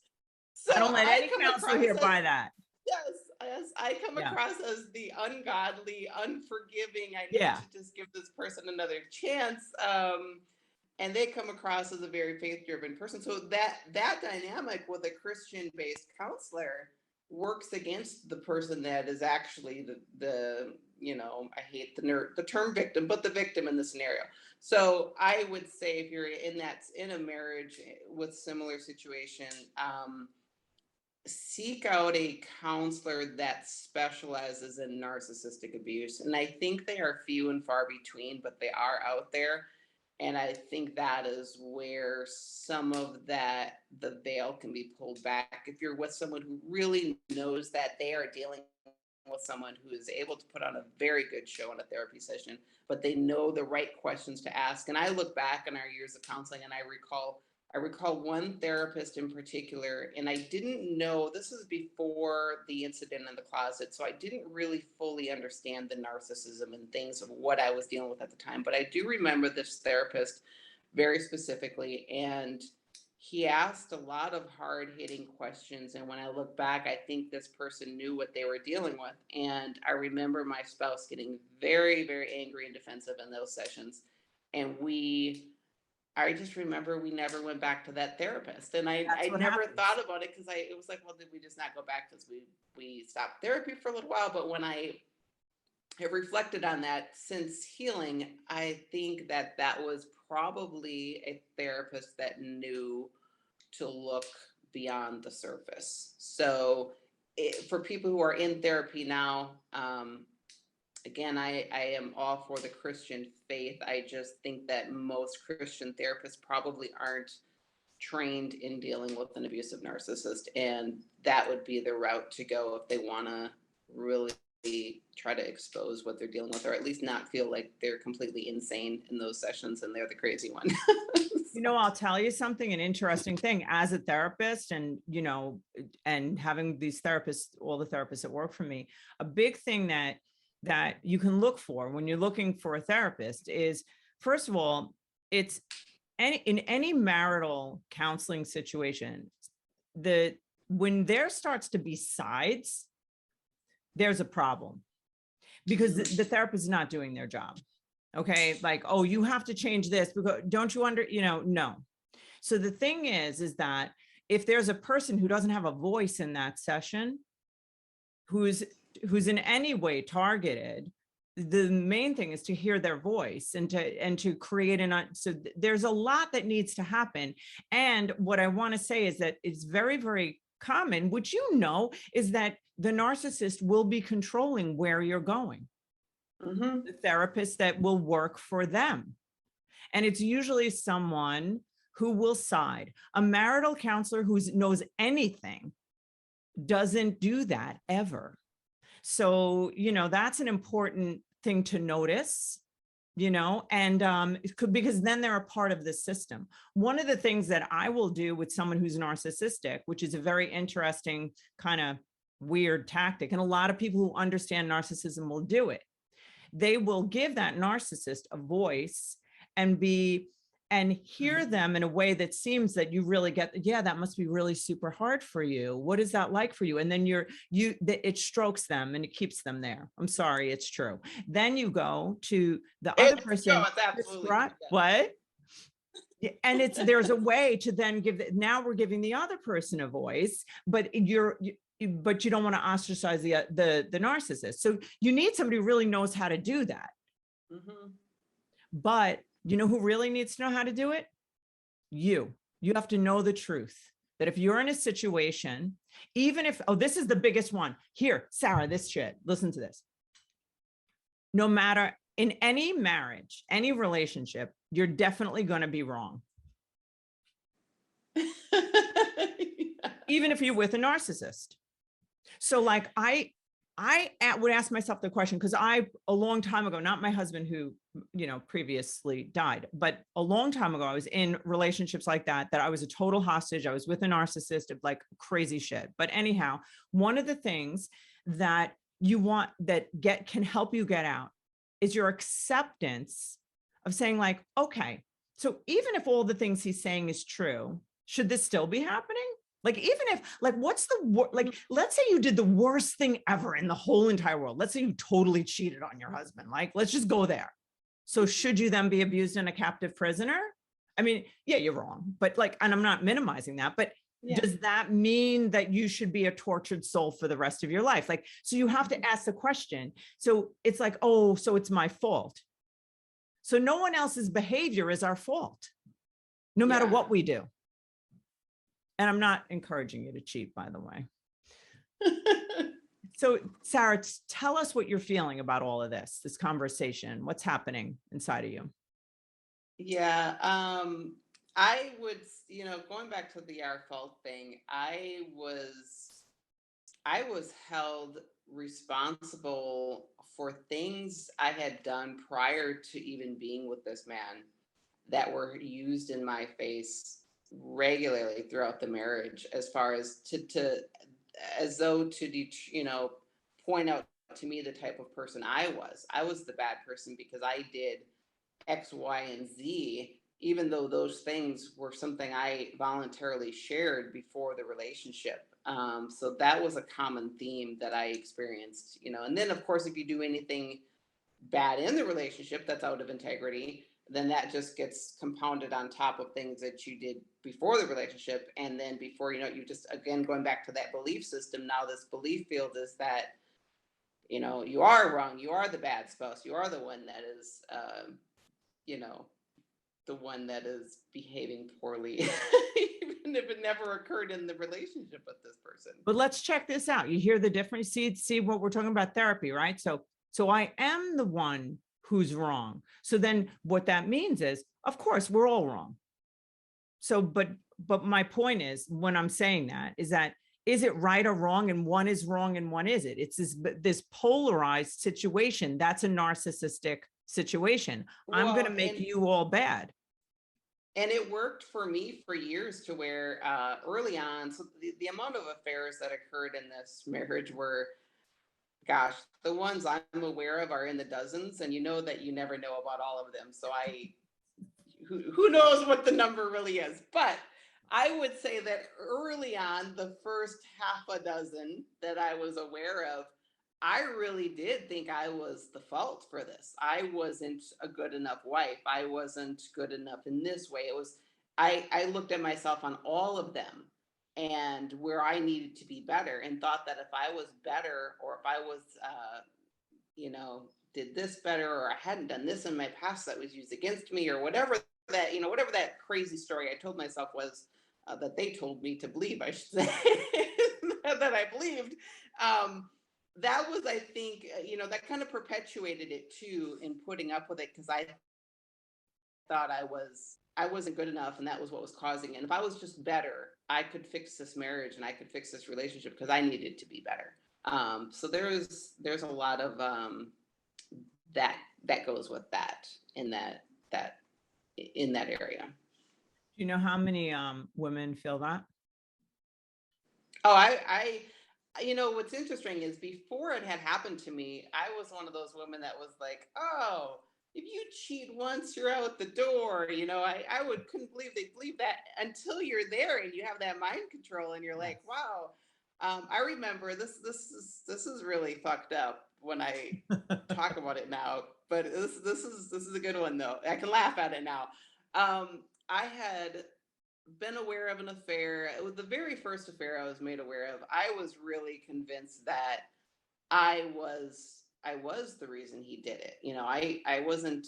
So I don't let any counselor here buy that. Yes, I come across as the ungodly, unforgiving. I need to just give this person another chance. And they come across as a very faith-driven person. So that dynamic with a Christian-based counselor works against the person that is actually the you know, I hate the term victim, but the victim in the scenario. So I would say if you're in a marriage with similar situation, seek out a counselor that specializes in narcissistic abuse. And I think they are few and far between, but they are out there. And I think that is where some of the veil can be pulled back. If you're with someone who really knows that they are dealing with someone who is able to put on a very good show in a therapy session, but they know the right questions to ask. And I look back on our years of counseling and I recall one therapist in particular, and I didn't know, this was before the incident in the closet, so I didn't really fully understand the narcissism and things of what I was dealing with at the time. But I do remember this therapist very specifically, and he asked a lot of hard-hitting questions. And when I look back, I think this person knew what they were dealing with. And I remember my spouse getting very, very angry and defensive in those sessions. And I just remember we never went back to that therapist. And I never thought about it because it was like, well, did we just not go back because we stopped therapy for a little while? But when I have reflected on that since healing, I think that was probably a therapist that knew to look beyond the surface. So for people who are in therapy now, again, I am all for the Christian faith. I just think that most Christian therapists probably aren't trained in dealing with an abusive narcissist. And that would be the route to go if they want to really try to expose what they're dealing with, or at least not feel like they're completely insane in those sessions and they're the crazy one. You know, I'll tell you something, an interesting thing as a therapist, and, you know, and having these therapists, all the therapists that work for me, a big thing that you can look for when you're looking for a therapist is, first of all, it's in any marital counseling situation, when there starts to be sides, there's a problem, because the therapist is not doing their job. Okay. Like, oh, you have to change this because don't you no. So the thing is that if there's a person who doesn't have a voice in that session, who's in any way targeted, the main thing is to hear their voice and to create so there's a lot that needs to happen. And what I want to say is that it's very, very common, which, you know, is that the narcissist will be controlling where you're going. The therapist that will work for them. And it's usually someone who will side. A marital counselor who knows anything doesn't do that ever. So, that's an important thing to notice, and it could, because then they're a part of the system. One of the things that I will do with someone who's narcissistic, which is a very interesting kind of weird tactic, and a lot of people who understand narcissism will do it. They will give that narcissist a voice and hear them in a way that seems that you really get, yeah, that must be really super hard for you. What is that like for you? And then it strokes them and it keeps them there. I'm sorry, it's true. Then you go to the other person. No, it's absolutely true. What? And there's a way to then now we're giving the other person a voice, but you don't want to ostracize the narcissist. So you need somebody who really knows how to do that. Mm-hmm. But you know who really needs to know how to do it? You have to know the truth that if you're in a situation, even if, this is the biggest one here, Sarah, this shit, listen to this. No matter in any marriage, any relationship, you're definitely going to be wrong. Even if you're with a narcissist. So like I would ask myself the question, because a long time ago, not my husband who, previously died, but a long time ago, I was in relationships like that I was a total hostage. I was with a narcissist of like crazy shit. But anyhow, one of the things that you want that can help you get out is your acceptance of saying like, okay, so even if all the things he's saying is true, should this still be happening? Like, even if, like, what's like, let's say you did the worst thing ever in the whole entire world. Let's say you totally cheated on your husband. Like, let's just go there. So should you then be abused in a captive prisoner? I mean, yeah, you're wrong, but like, and I'm not minimizing that, but yeah. Does that mean that you should be a tortured soul for the rest of your life? Like, so you have to ask the question. So it's like, oh, so it's my fault. So no one else's behavior is our fault, no matter what we do. And I'm not encouraging you to cheat, by the way. So Sarah, tell us what you're feeling about all of this conversation. What's happening inside of you? Yeah. I would, going back to the our fault thing, I was held responsible for things I had done prior to even being with this man that were used in my face regularly throughout the marriage, as far as as though to point out to me the type of person I was the bad person because I did X, Y, and Z, even though those things were something I voluntarily shared before the relationship. So that was a common theme that I experienced, and then of course, if you do anything bad in the relationship that's out of integrity, then that just gets compounded on top of things that you did before the relationship. And then before you just, again, going back to that belief system, now this belief field is that, you are wrong. You are the bad spouse. You are the one that is, the one that is behaving poorly, even if it never occurred in the relationship with this person. But let's check this out. You hear the difference? See what we're talking about, therapy, right? So I am the one who's wrong. So then what that means is, of course, we're all wrong. So, but my point is, when I'm saying that, is it right or wrong? And one is wrong and one isn't. It's this polarized situation. That's a narcissistic situation. I'm going to make you all bad. And it worked for me for years, to where early on, so the amount of affairs that occurred in this marriage were, gosh, the ones I'm aware of are in the dozens, and you know that you never know about all of them. So who knows what the number really is. But I would say that early on, the first half a dozen that I was aware of, I really did think I was the fault for this. I wasn't a good enough wife. I wasn't good enough in this way. It was, I looked at myself on all of them and where I needed to be better, and thought that if I was better, or if I was, did this better, or I hadn't done this in my past that was used against me, or whatever that crazy story I told myself was, that they told me to believe, I should say, that I believed. That was, I think, that kind of perpetuated it too, in putting up with it, because I thought I wasn't good enough, and that was what was causing it. And if I was just better, I could fix this marriage and I could fix this relationship, because I needed to be better. So there's a lot of that goes with that in that area. Do you know how many women feel that? Oh, what's interesting is before it had happened to me, I was one of those women that was like, oh, if you cheat once, you're out the door. Couldn't believe they believe that until you're there and you have that mind control and you're like, wow. I remember this is really fucked up when I talk about it now, but this is a good one though. I can laugh at it now. I had been aware of an affair. It was the very first affair I was made aware of. I was really convinced that I was the reason he did it. I wasn't.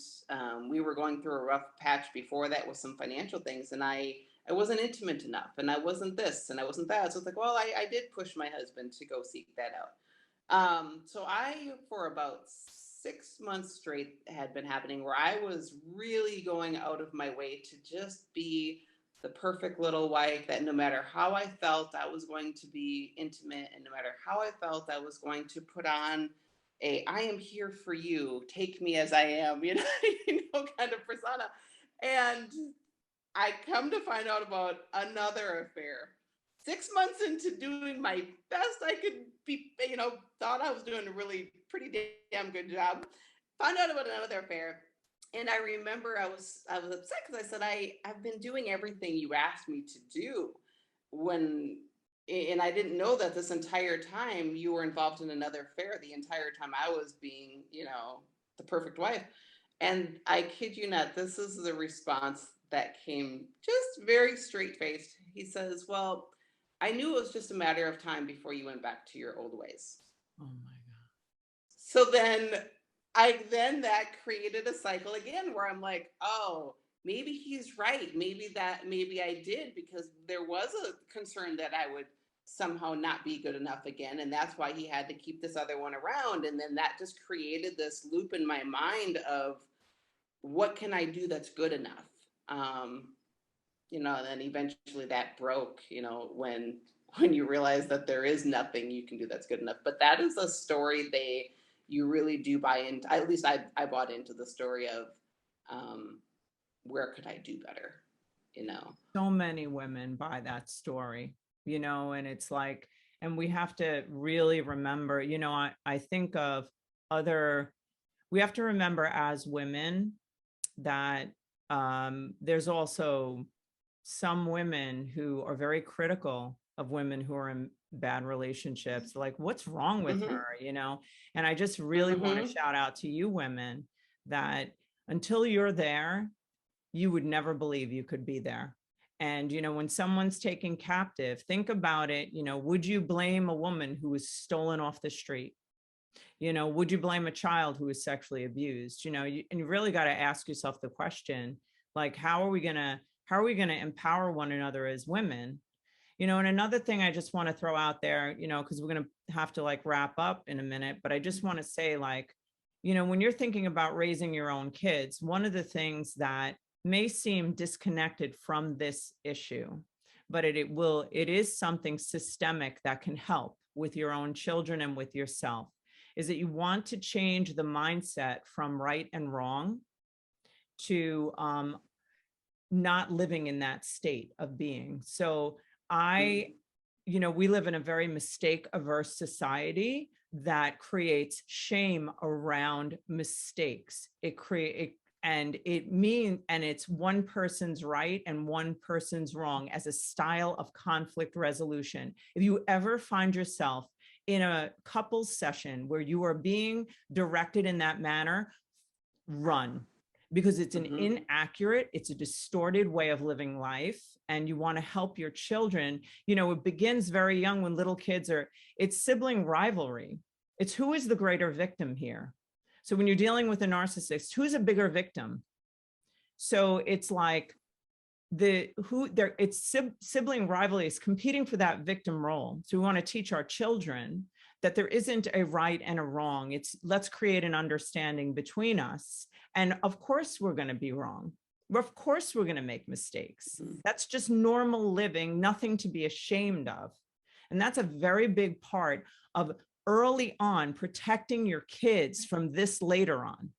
We were going through a rough patch before that with some financial things, and I wasn't intimate enough, and I wasn't this, and I wasn't that. So it's like, well, I did push my husband to go seek that out. So I, for about 6 months straight, had been happening where I was really going out of my way to just be the perfect little wife, that no matter how I felt, I was going to be intimate, and no matter how I felt, I was going to put on I am here for you, take me as I am, kind of persona. And I come to find out about another affair. 6 months into doing my best I could be, thought I was doing a really pretty damn good job. Found out about another affair. And I remember I was upset because I said, I've been doing everything you asked me to do and I didn't know that this entire time you were involved in another affair, the entire time I was being, the perfect wife. And I kid you not, this is the response that came, just very straight faced. He says, well, I knew it was just a matter of time before you went back to your old ways. Oh my God. So then that created a cycle again where I'm like, oh, maybe he's right. Maybe I did, because there was a concern that I would somehow not be good enough again. And that's why he had to keep this other one around. And then that just created this loop in my mind of, what can I do that's good enough? And then eventually that broke, when you realize that there is nothing you can do that's good enough. But that is a story you really do buy into. At least I bought into the story of, where could I do better? So many women buy that story, and it's like, and we have to really remember, I think of we have to remember as women that there's also some women who are very critical of women who are in bad relationships, like, what's wrong with her, and I just really want to shout out to you women that until you're there, you would never believe you could be there. And, when someone's taken captive, think about it, would you blame a woman who was stolen off the street? Would you blame a child who was sexually abused? And you really got to ask yourself the question, like, how are we going to empower one another as women? And another thing I just want to throw out there, because we're going to have to like wrap up in a minute, but I just want to say, like, when you're thinking about raising your own kids, one of the things that may seem disconnected from this issue, but it is something systemic that can help with your own children and with yourself, is that you want to change the mindset from right and wrong to not living in that state of being. So we live in a very mistake averse society that creates shame around mistakes. And it's one person's right and one person's wrong as a style of conflict resolution. If you ever find yourself in a couples session where you are being directed in that manner, run, because it's an inaccurate, it's a distorted way of living life. And you want to help your children. It begins very young when little kids it's sibling rivalry. It's who is the greater victim here. So when you're dealing with a narcissist, who's a bigger victim? So it's like sibling rivalry is competing for that victim role. So we want to teach our children that there isn't a right and a wrong. Let's create an understanding between us. And of course we're going to be wrong. Of course we're going to make mistakes. That's just normal living, nothing to be ashamed of. And that's a very big part of early on, protecting your kids from this later on,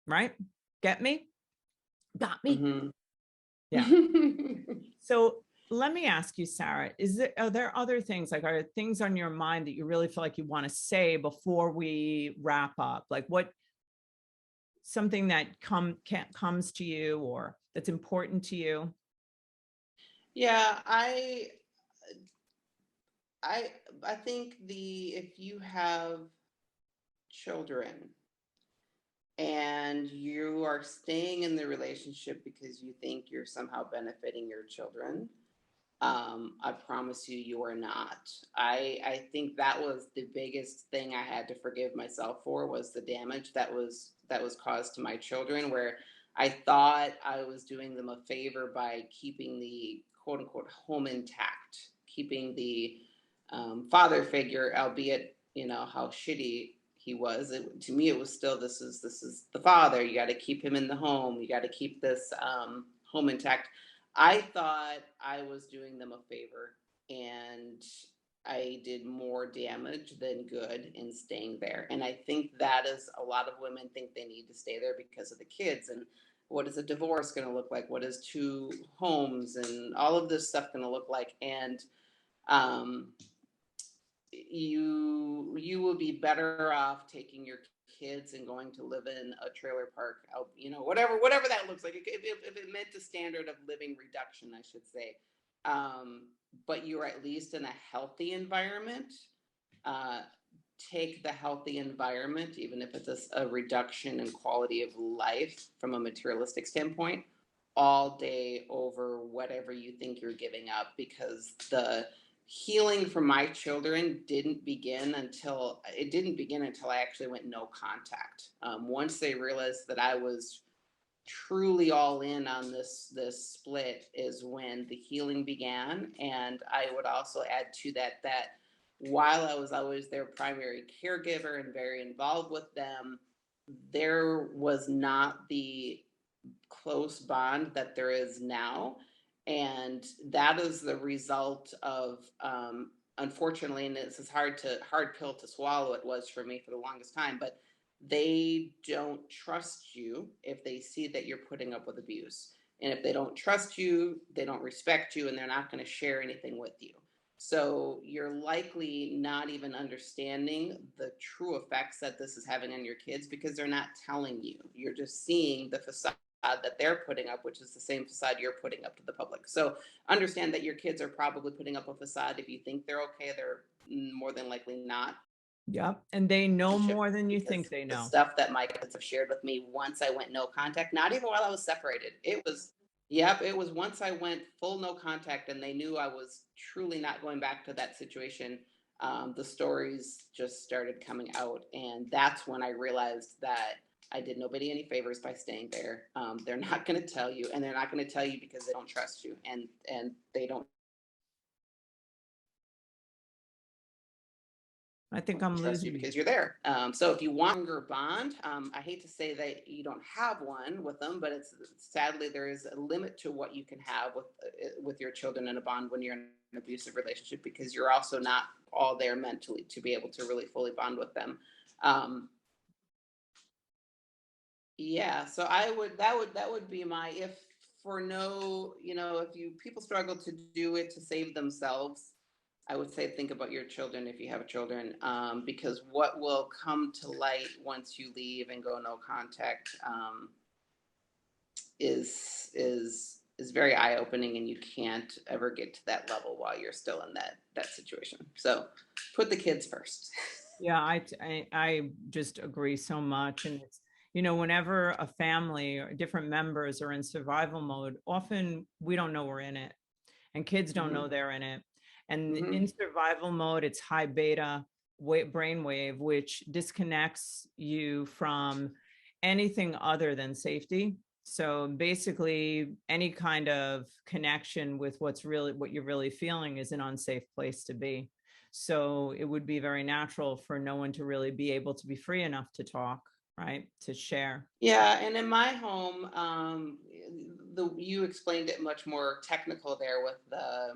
right? Get me? Got me? Mhm. Yeah. So let me ask you, Sarah, are there other things, like, are things on your mind that you really feel like you want to say before we wrap up? Like, what, something that comes to you or that's important to you? Yeah, I I think if you have children and you are staying in the relationship because you think you're somehow benefiting your children, I promise you, you are not. I think that was the biggest thing I had to forgive myself for, was the damage that was caused to my children, where I thought I was doing them a favor by keeping the quote unquote home intact, keeping the father figure, albeit how shitty he was. To me, it was still, this is the father. You got to keep him in the home. You got to keep this home intact. I thought I was doing them a favor, and I did more damage than good in staying there. And I think that is, a lot of women think they need to stay there because of the kids. And what is a divorce going to look like? What is two homes and all of this stuff going to look like? And um, you will be better off taking your kids and going to live in a trailer park out, whatever that looks like, if it meant the standard of living reduction, I should say. But you're at least in a healthy environment. uh, Take the healthy environment, even if it's a reduction in quality of life from a materialistic standpoint, all day over whatever you think you're giving up, because the healing for my children didn't begin until I actually went no contact. Once they realized that I was truly all in on this split, is when the healing began. And I would also add to that while I was always their primary caregiver and very involved with them, there was not the close bond that there is now. And that is the result of, unfortunately, and this is hard pill to swallow, it was for me for the longest time, but they don't trust you if they see that you're putting up with abuse. And if they don't trust you, they don't respect you, and they're not going to share anything with you. So you're likely not even understanding the true effects that this is having on your kids, because they're not telling you. You're just seeing the facade that they're putting up, which is the same facade you're putting up to the public. So understand that your kids are probably putting up a facade. If you think they're okay, they're more than likely not. Yep. And they know more than you Because think they the know. stuff that my kids have shared with me once I went no contact, not even while I was separated, it was once I went full no contact and they knew I was truly not going back to that situation. The stories just started coming out. And that's when I realized that I did nobody any favors by staying there. They're not going to tell you, and they're not going to tell you because they don't trust you, and they don't I think I'm trust you losing you. because you're there. So if you want a longer bond, I hate to say that you don't have one with them, but it's sadly there is a limit to what you can have with your children in a bond when you're in an abusive relationship, because you're also not all there mentally to be able to really fully bond with them. Um, yeah, so that would be my, if for no, if you people struggle to do it to save themselves, I would say think about your children if you have children, because what will come to light once you leave and go no contact, is very eye opening, and you can't ever get to that level while you're still in that situation. So put the kids first. Yeah, I just agree so much. And it's, whenever a family or different members are in survival mode, often we don't know we're in it, and kids don't know Hmm. they're in it. And Hmm. in survival mode, it's high beta brainwave, which disconnects you from anything other than safety. So basically, any kind of connection with what you're really feeling is an unsafe place to be. So it would be very natural for no one to really be able to be free enough to talk, right? To share. Yeah, and in my home, you explained it much more technical there with the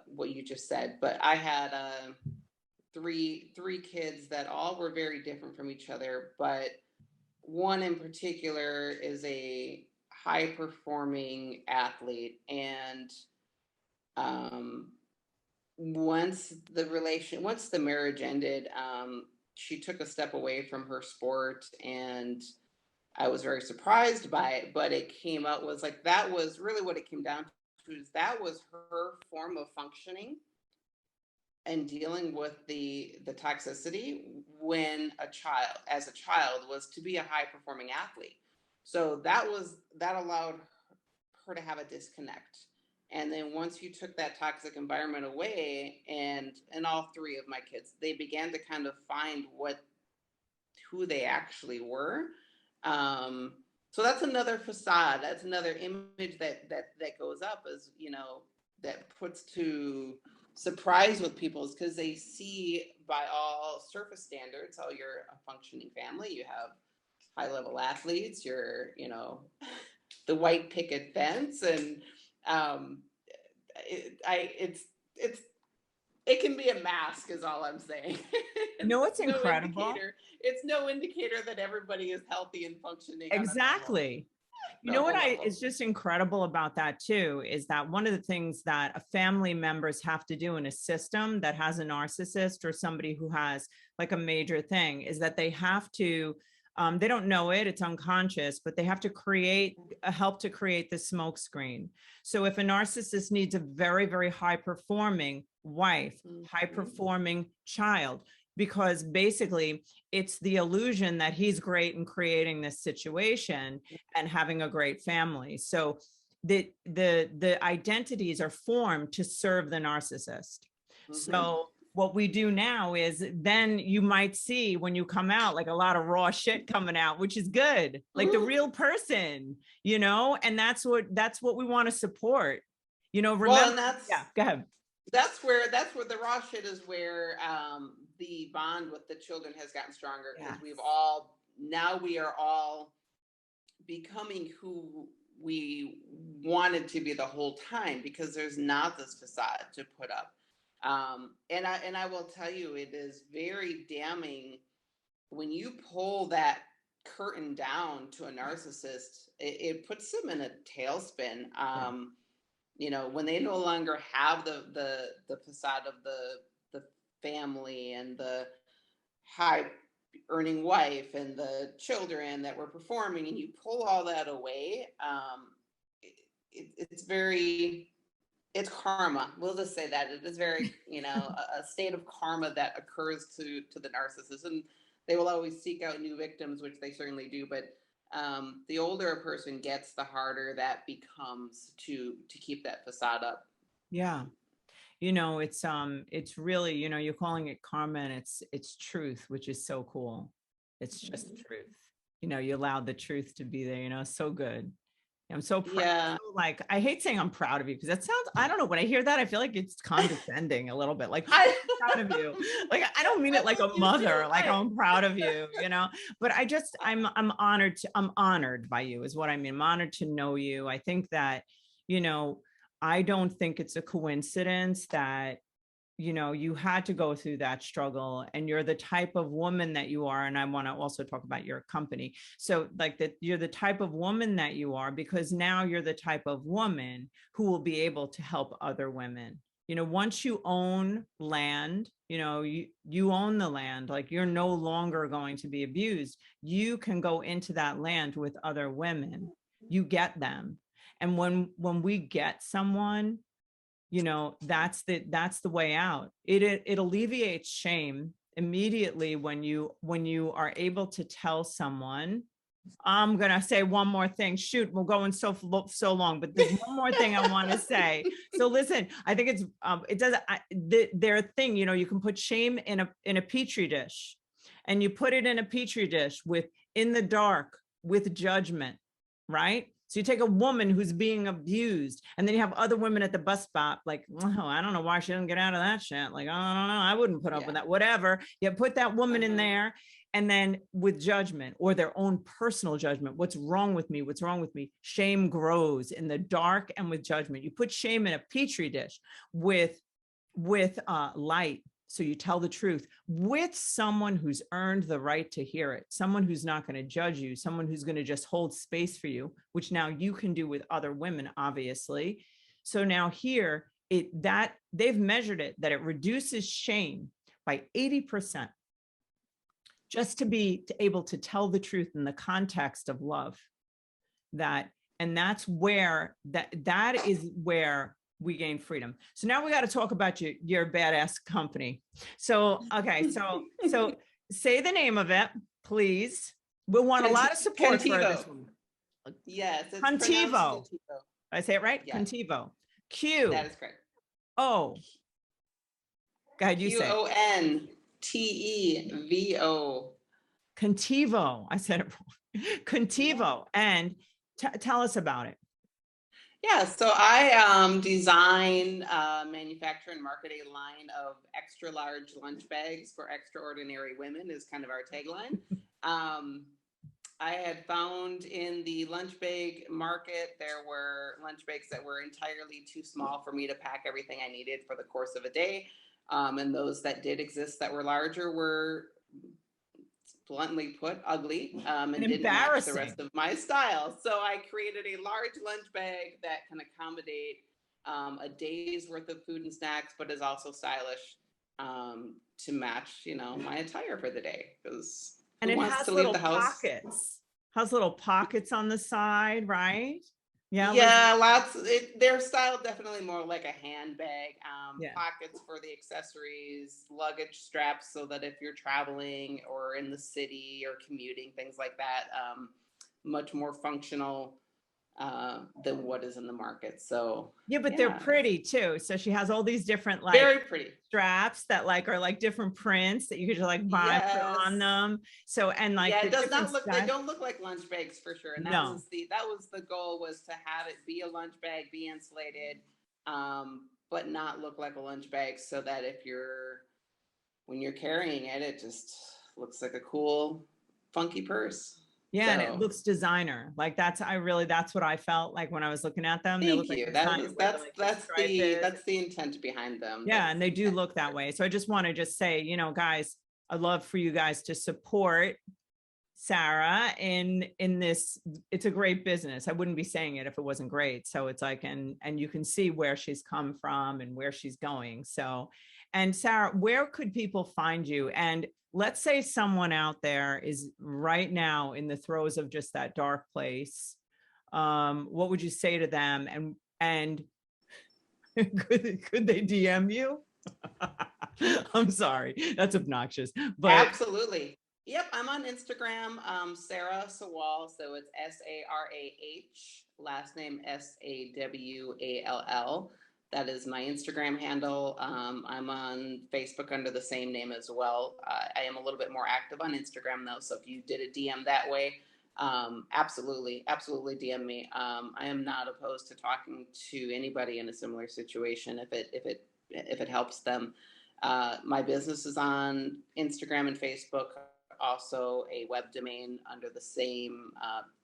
what you just said, but I had three kids that all were very different from each other, but one in particular is a high performing athlete. And um, once the marriage ended, she took a step away from her sport, and I was very surprised by it. But it came out was like that was really what it came down to, is that was her form of functioning and dealing with the toxicity when as a child, was to be a high performing athlete. So that allowed her to have a disconnect. And then once you took that toxic environment away, and all three of my kids, they began to kind of find who they actually were. So that's another facade. That's another image that goes up, as that puts to surprise with people, is because they see, by all surface standards, oh, you're a functioning family, you have high level athletes, you're the white picket fence. And it's it can be a mask, is all I'm saying. It's incredible. It's no indicator that everybody is healthy and functioning. Exactly. It's just incredible about that too, is that one of the things that a family members have to do in a system that has a narcissist or somebody who has like a major thing, is that they have to, they don't know it, it's unconscious, but they have to help to create the smoke screen. So if a narcissist needs a very, very high performing wife, high performing child, because basically it's the illusion that he's great in creating this situation and having a great family. So the identities are formed to serve the narcissist. So what we do now is, then you might see when you come out, like a lot of raw shit coming out, which is good, like the real person, and that's what we want to support, remember. Well, and yeah, go ahead. That's where the raw shit is, where the bond with the children has gotten stronger, because we are all becoming who we wanted to be the whole time, because there's not this facade to put up. And I will tell you, it is very damning when you pull that curtain down to a narcissist. It puts them in a tailspin. When they no longer have the facade of the family and the high earning wife and the children that were performing, and you pull all that away, it's karma. We'll just say that it is very, a state of karma that occurs to the narcissist, and they will always seek out new victims, which they certainly do. But the older a person gets, the harder that becomes to keep that facade up. Yeah. It's really, you're calling it karma, and it's truth, which is so cool. It's just truth. You allowed the truth to be there, so good. I'm so proud. Yeah. Like, I hate saying I'm proud of you, because that sounds, I don't know, when I hear that, I feel like it's condescending a little bit. Like, I'm proud of you. Like, I don't mean it like a mother, like, I'm proud of you, but I'm honored by you, is what I mean. I'm honored to know you. I think that, I don't think it's a coincidence that, you had to go through that struggle, and you're the type of woman that you are. And I want to also talk about your company. So like that, you're the type of woman that you are, because now you're the type of woman who will be able to help other women. Once you own land, you own the land, like, you're no longer going to be abused. You can go into that land with other women. You get them. And when we get someone, that's the way out. It alleviates shame immediately when you are able to tell someone. I'm gonna say one more thing. Shoot, we're going so long, but there's one more thing I want to say. So listen, I think their thing. You can put shame in a petri dish, and you put it in a petri dish in the dark with judgment, right? So you take a woman who's being abused, and then you have other women at the bus stop, like, oh, I don't know why she doesn't get out of that shit. Like, I don't know, I wouldn't put up with that, whatever. You put that woman in there, and then with judgment, or their own personal judgment. What's wrong with me? What's wrong with me? Shame grows in the dark and with judgment. You put shame in a petri dish with light, So you tell the truth with someone who's earned the right to hear it, someone who's not going to judge you, someone who's going to just hold space for you, which now you can do with other women, obviously. So now here, that they've measured it, that it reduces shame by 80%, just to be able to tell the truth in the context of love. And that's where that is where we gain freedom. So now we got to talk about your badass company. So, okay. So say the name of it, please. We'll want a lot of support for this one. Yes. It's Contivo. I say it right? Yes. Contivo. Q. That is correct. O. Go ahead, you say. Contivo. Contivo. I said it wrong. Contivo. And tell us about it. Yeah, so I design, manufacture, and market a line of extra large lunch bags for extraordinary women is kind of our tagline. I had found in the lunch bag market, there were lunch bags that were entirely too small for me to pack everything I needed for the course of a day. And those that did exist that were larger were, bluntly put, ugly, and didn't match the rest of my style. So I created a large lunch bag that can accommodate a day's worth of food and snacks, but is also stylish to match, my attire for the day. And it has little pockets. Has little pockets on the side, right? Yeah, lots. Their style definitely more like a handbag. Pockets for the accessories, luggage straps, so that if you're traveling or in the city or commuting, things like that, much more functional than what is in the market. So but they're pretty too. So she has all these different very pretty straps that are like different prints that you could just buy put on them. So it does not look. They don't look like lunch bags for sure. And that was the goal, was to have it be a lunch bag, be insulated, but not look like a lunch bag, so that when you're carrying it, it just looks like a cool, funky purse. Yeah, and it looks designer. That's what I felt like when I was looking at them. Thank you. That's the intent behind them. Yeah, and they do look that way. So I just want to say, guys, I'd love for you guys to support Sarah in this. It's a great business. I wouldn't be saying it if it wasn't great. So it's and you can see where she's come from and where she's going. So, and Sarah, where could people find you? And let's say someone out there is right now in the throes of just that dark place. What would you say to them? And could they DM you? I'm sorry, that's obnoxious, but absolutely. Yep, I'm on Instagram, Sarah Sawall. So it's Sarah, last name Sawall. That is my Instagram handle. I'm on Facebook under the same name as well. I am a little bit more active on Instagram though. So if you did a DM that way, absolutely DM me. I am not opposed to talking to anybody in a similar situation if it helps them. My business is on Instagram and Facebook. Also a web domain under the same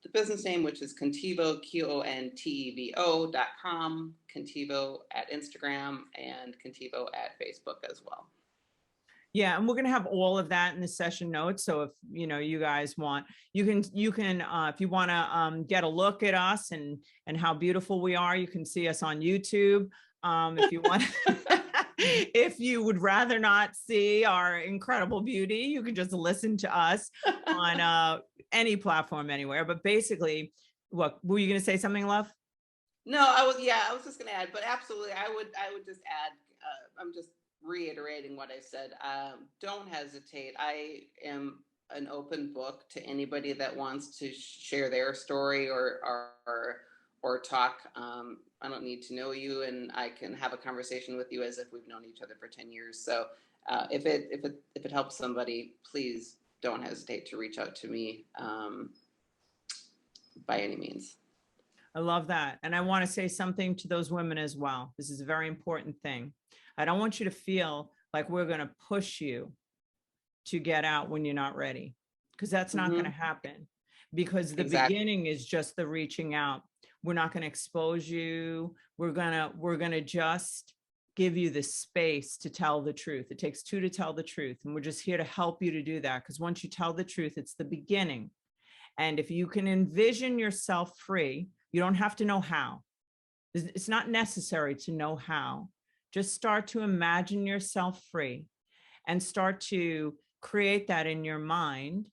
the business name, which is Contivo, Contevo.com, Contivo at Instagram, and Contivo at Facebook as well. Yeah, and we're going to have all of that in the session notes. So if you guys want, you can if you want to get a look at us and how beautiful we are, you can see us on YouTube. If you want. If you would rather not see our incredible beauty, you can just listen to us on any platform anywhere. But basically, what were you going to say? Something, love? No, I was just going to add, but absolutely, I would just add. I'm just reiterating what I said. Don't hesitate. I am an open book to anybody that wants to share their story or talk. I don't need to know you, and I can have a conversation with you as if we've known each other for 10 years. So if it helps somebody, please don't hesitate to reach out to me by any means. I love that. And I want to say something to those women as well. This is a very important thing. I don't want you to feel like we're going to push you to get out when you're not ready, because that's not going to happen, because the beginning is just the reaching out. We're not going to expose you. We're going to just give you the space to tell the truth. It takes two to tell the truth. And we're just here to help you to do that. Because once you tell the truth, it's the beginning. And if you can envision yourself free, you don't have to know how. It's not necessary to know how. Just start to imagine yourself free and start to create that in your mind,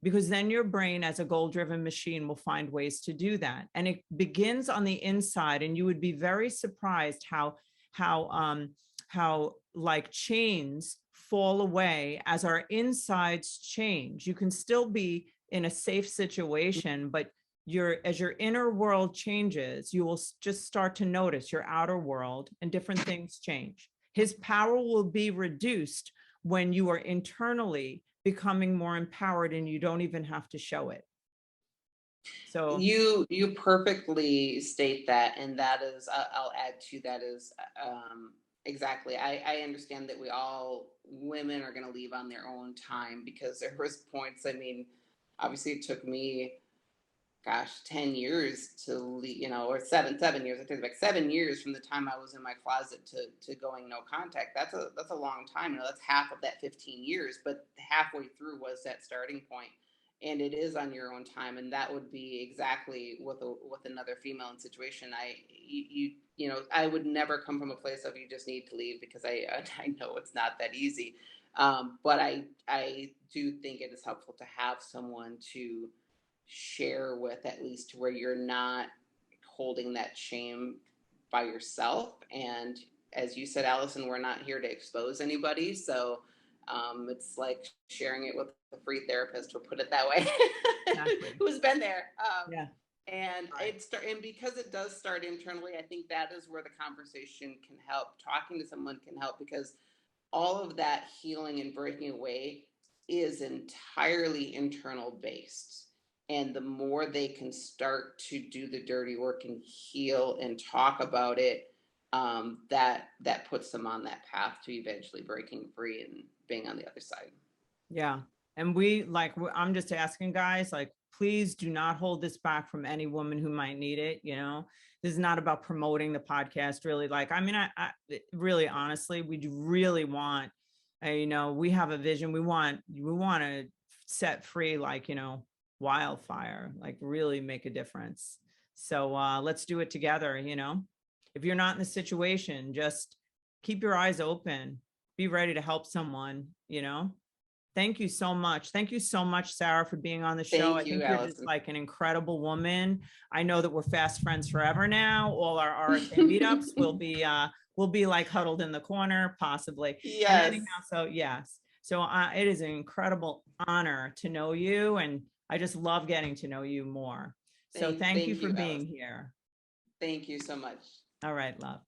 because then your brain, as a goal-driven machine, will find ways to do that. And it begins on the inside, and you would be very surprised how like chains fall away as our insides change. You can still be in a safe situation, but as your inner world changes, you will just start to notice your outer world and different things change. His power will be reduced when you are internally becoming more empowered and you don't even have to show it. So you perfectly state that, and that is, I'll add to that is, exactly. I understand that women are going to leave on their own time, because there was points, I mean, obviously it took me, 10 years to leave, or 7 years. It took like 7 years from the time I was in my closet to going no contact. That's a long time. That's half of that 15 years, but halfway through was that starting point. And it is on your own time. And that would be exactly with another female in situation. I would never come from a place of you just need to leave, because I know it's not that easy. But I do think it is helpful to have someone to share with, at least where you're not holding that shame by yourself. And as you said, Alison, we're not here to expose anybody. So it's like sharing it with a free therapist, we'll put it that way, exactly. who's been there. Yeah. And and because it does start internally, I think that is where the conversation can help. Talking to someone can help, because all of that healing and breaking away is entirely internal based. And the more they can start to do the dirty work and heal and talk about it, that puts them on that path to eventually breaking free and being on the other side. Yeah. And I'm just asking guys, like, please do not hold this back from any woman who might need it. This is not about promoting the podcast, really. Like, I mean, I really, honestly, we really want, we have a vision. We want to set free, like, wildfire, like really make a difference. So let's do it together. If you're not in the situation, just keep your eyes open, be ready to help someone. Thank you so much. Thank you so much, Sarah, for being on the show. I think you're just like an incredible woman. I know that we're fast friends forever now. All our RSA meetups will be like huddled in the corner, possibly. Yes. And anyhow, so yes. So it is an incredible honor to know you, and I just love getting to know you more. So thank you for being here. Thank you so much. All right, love.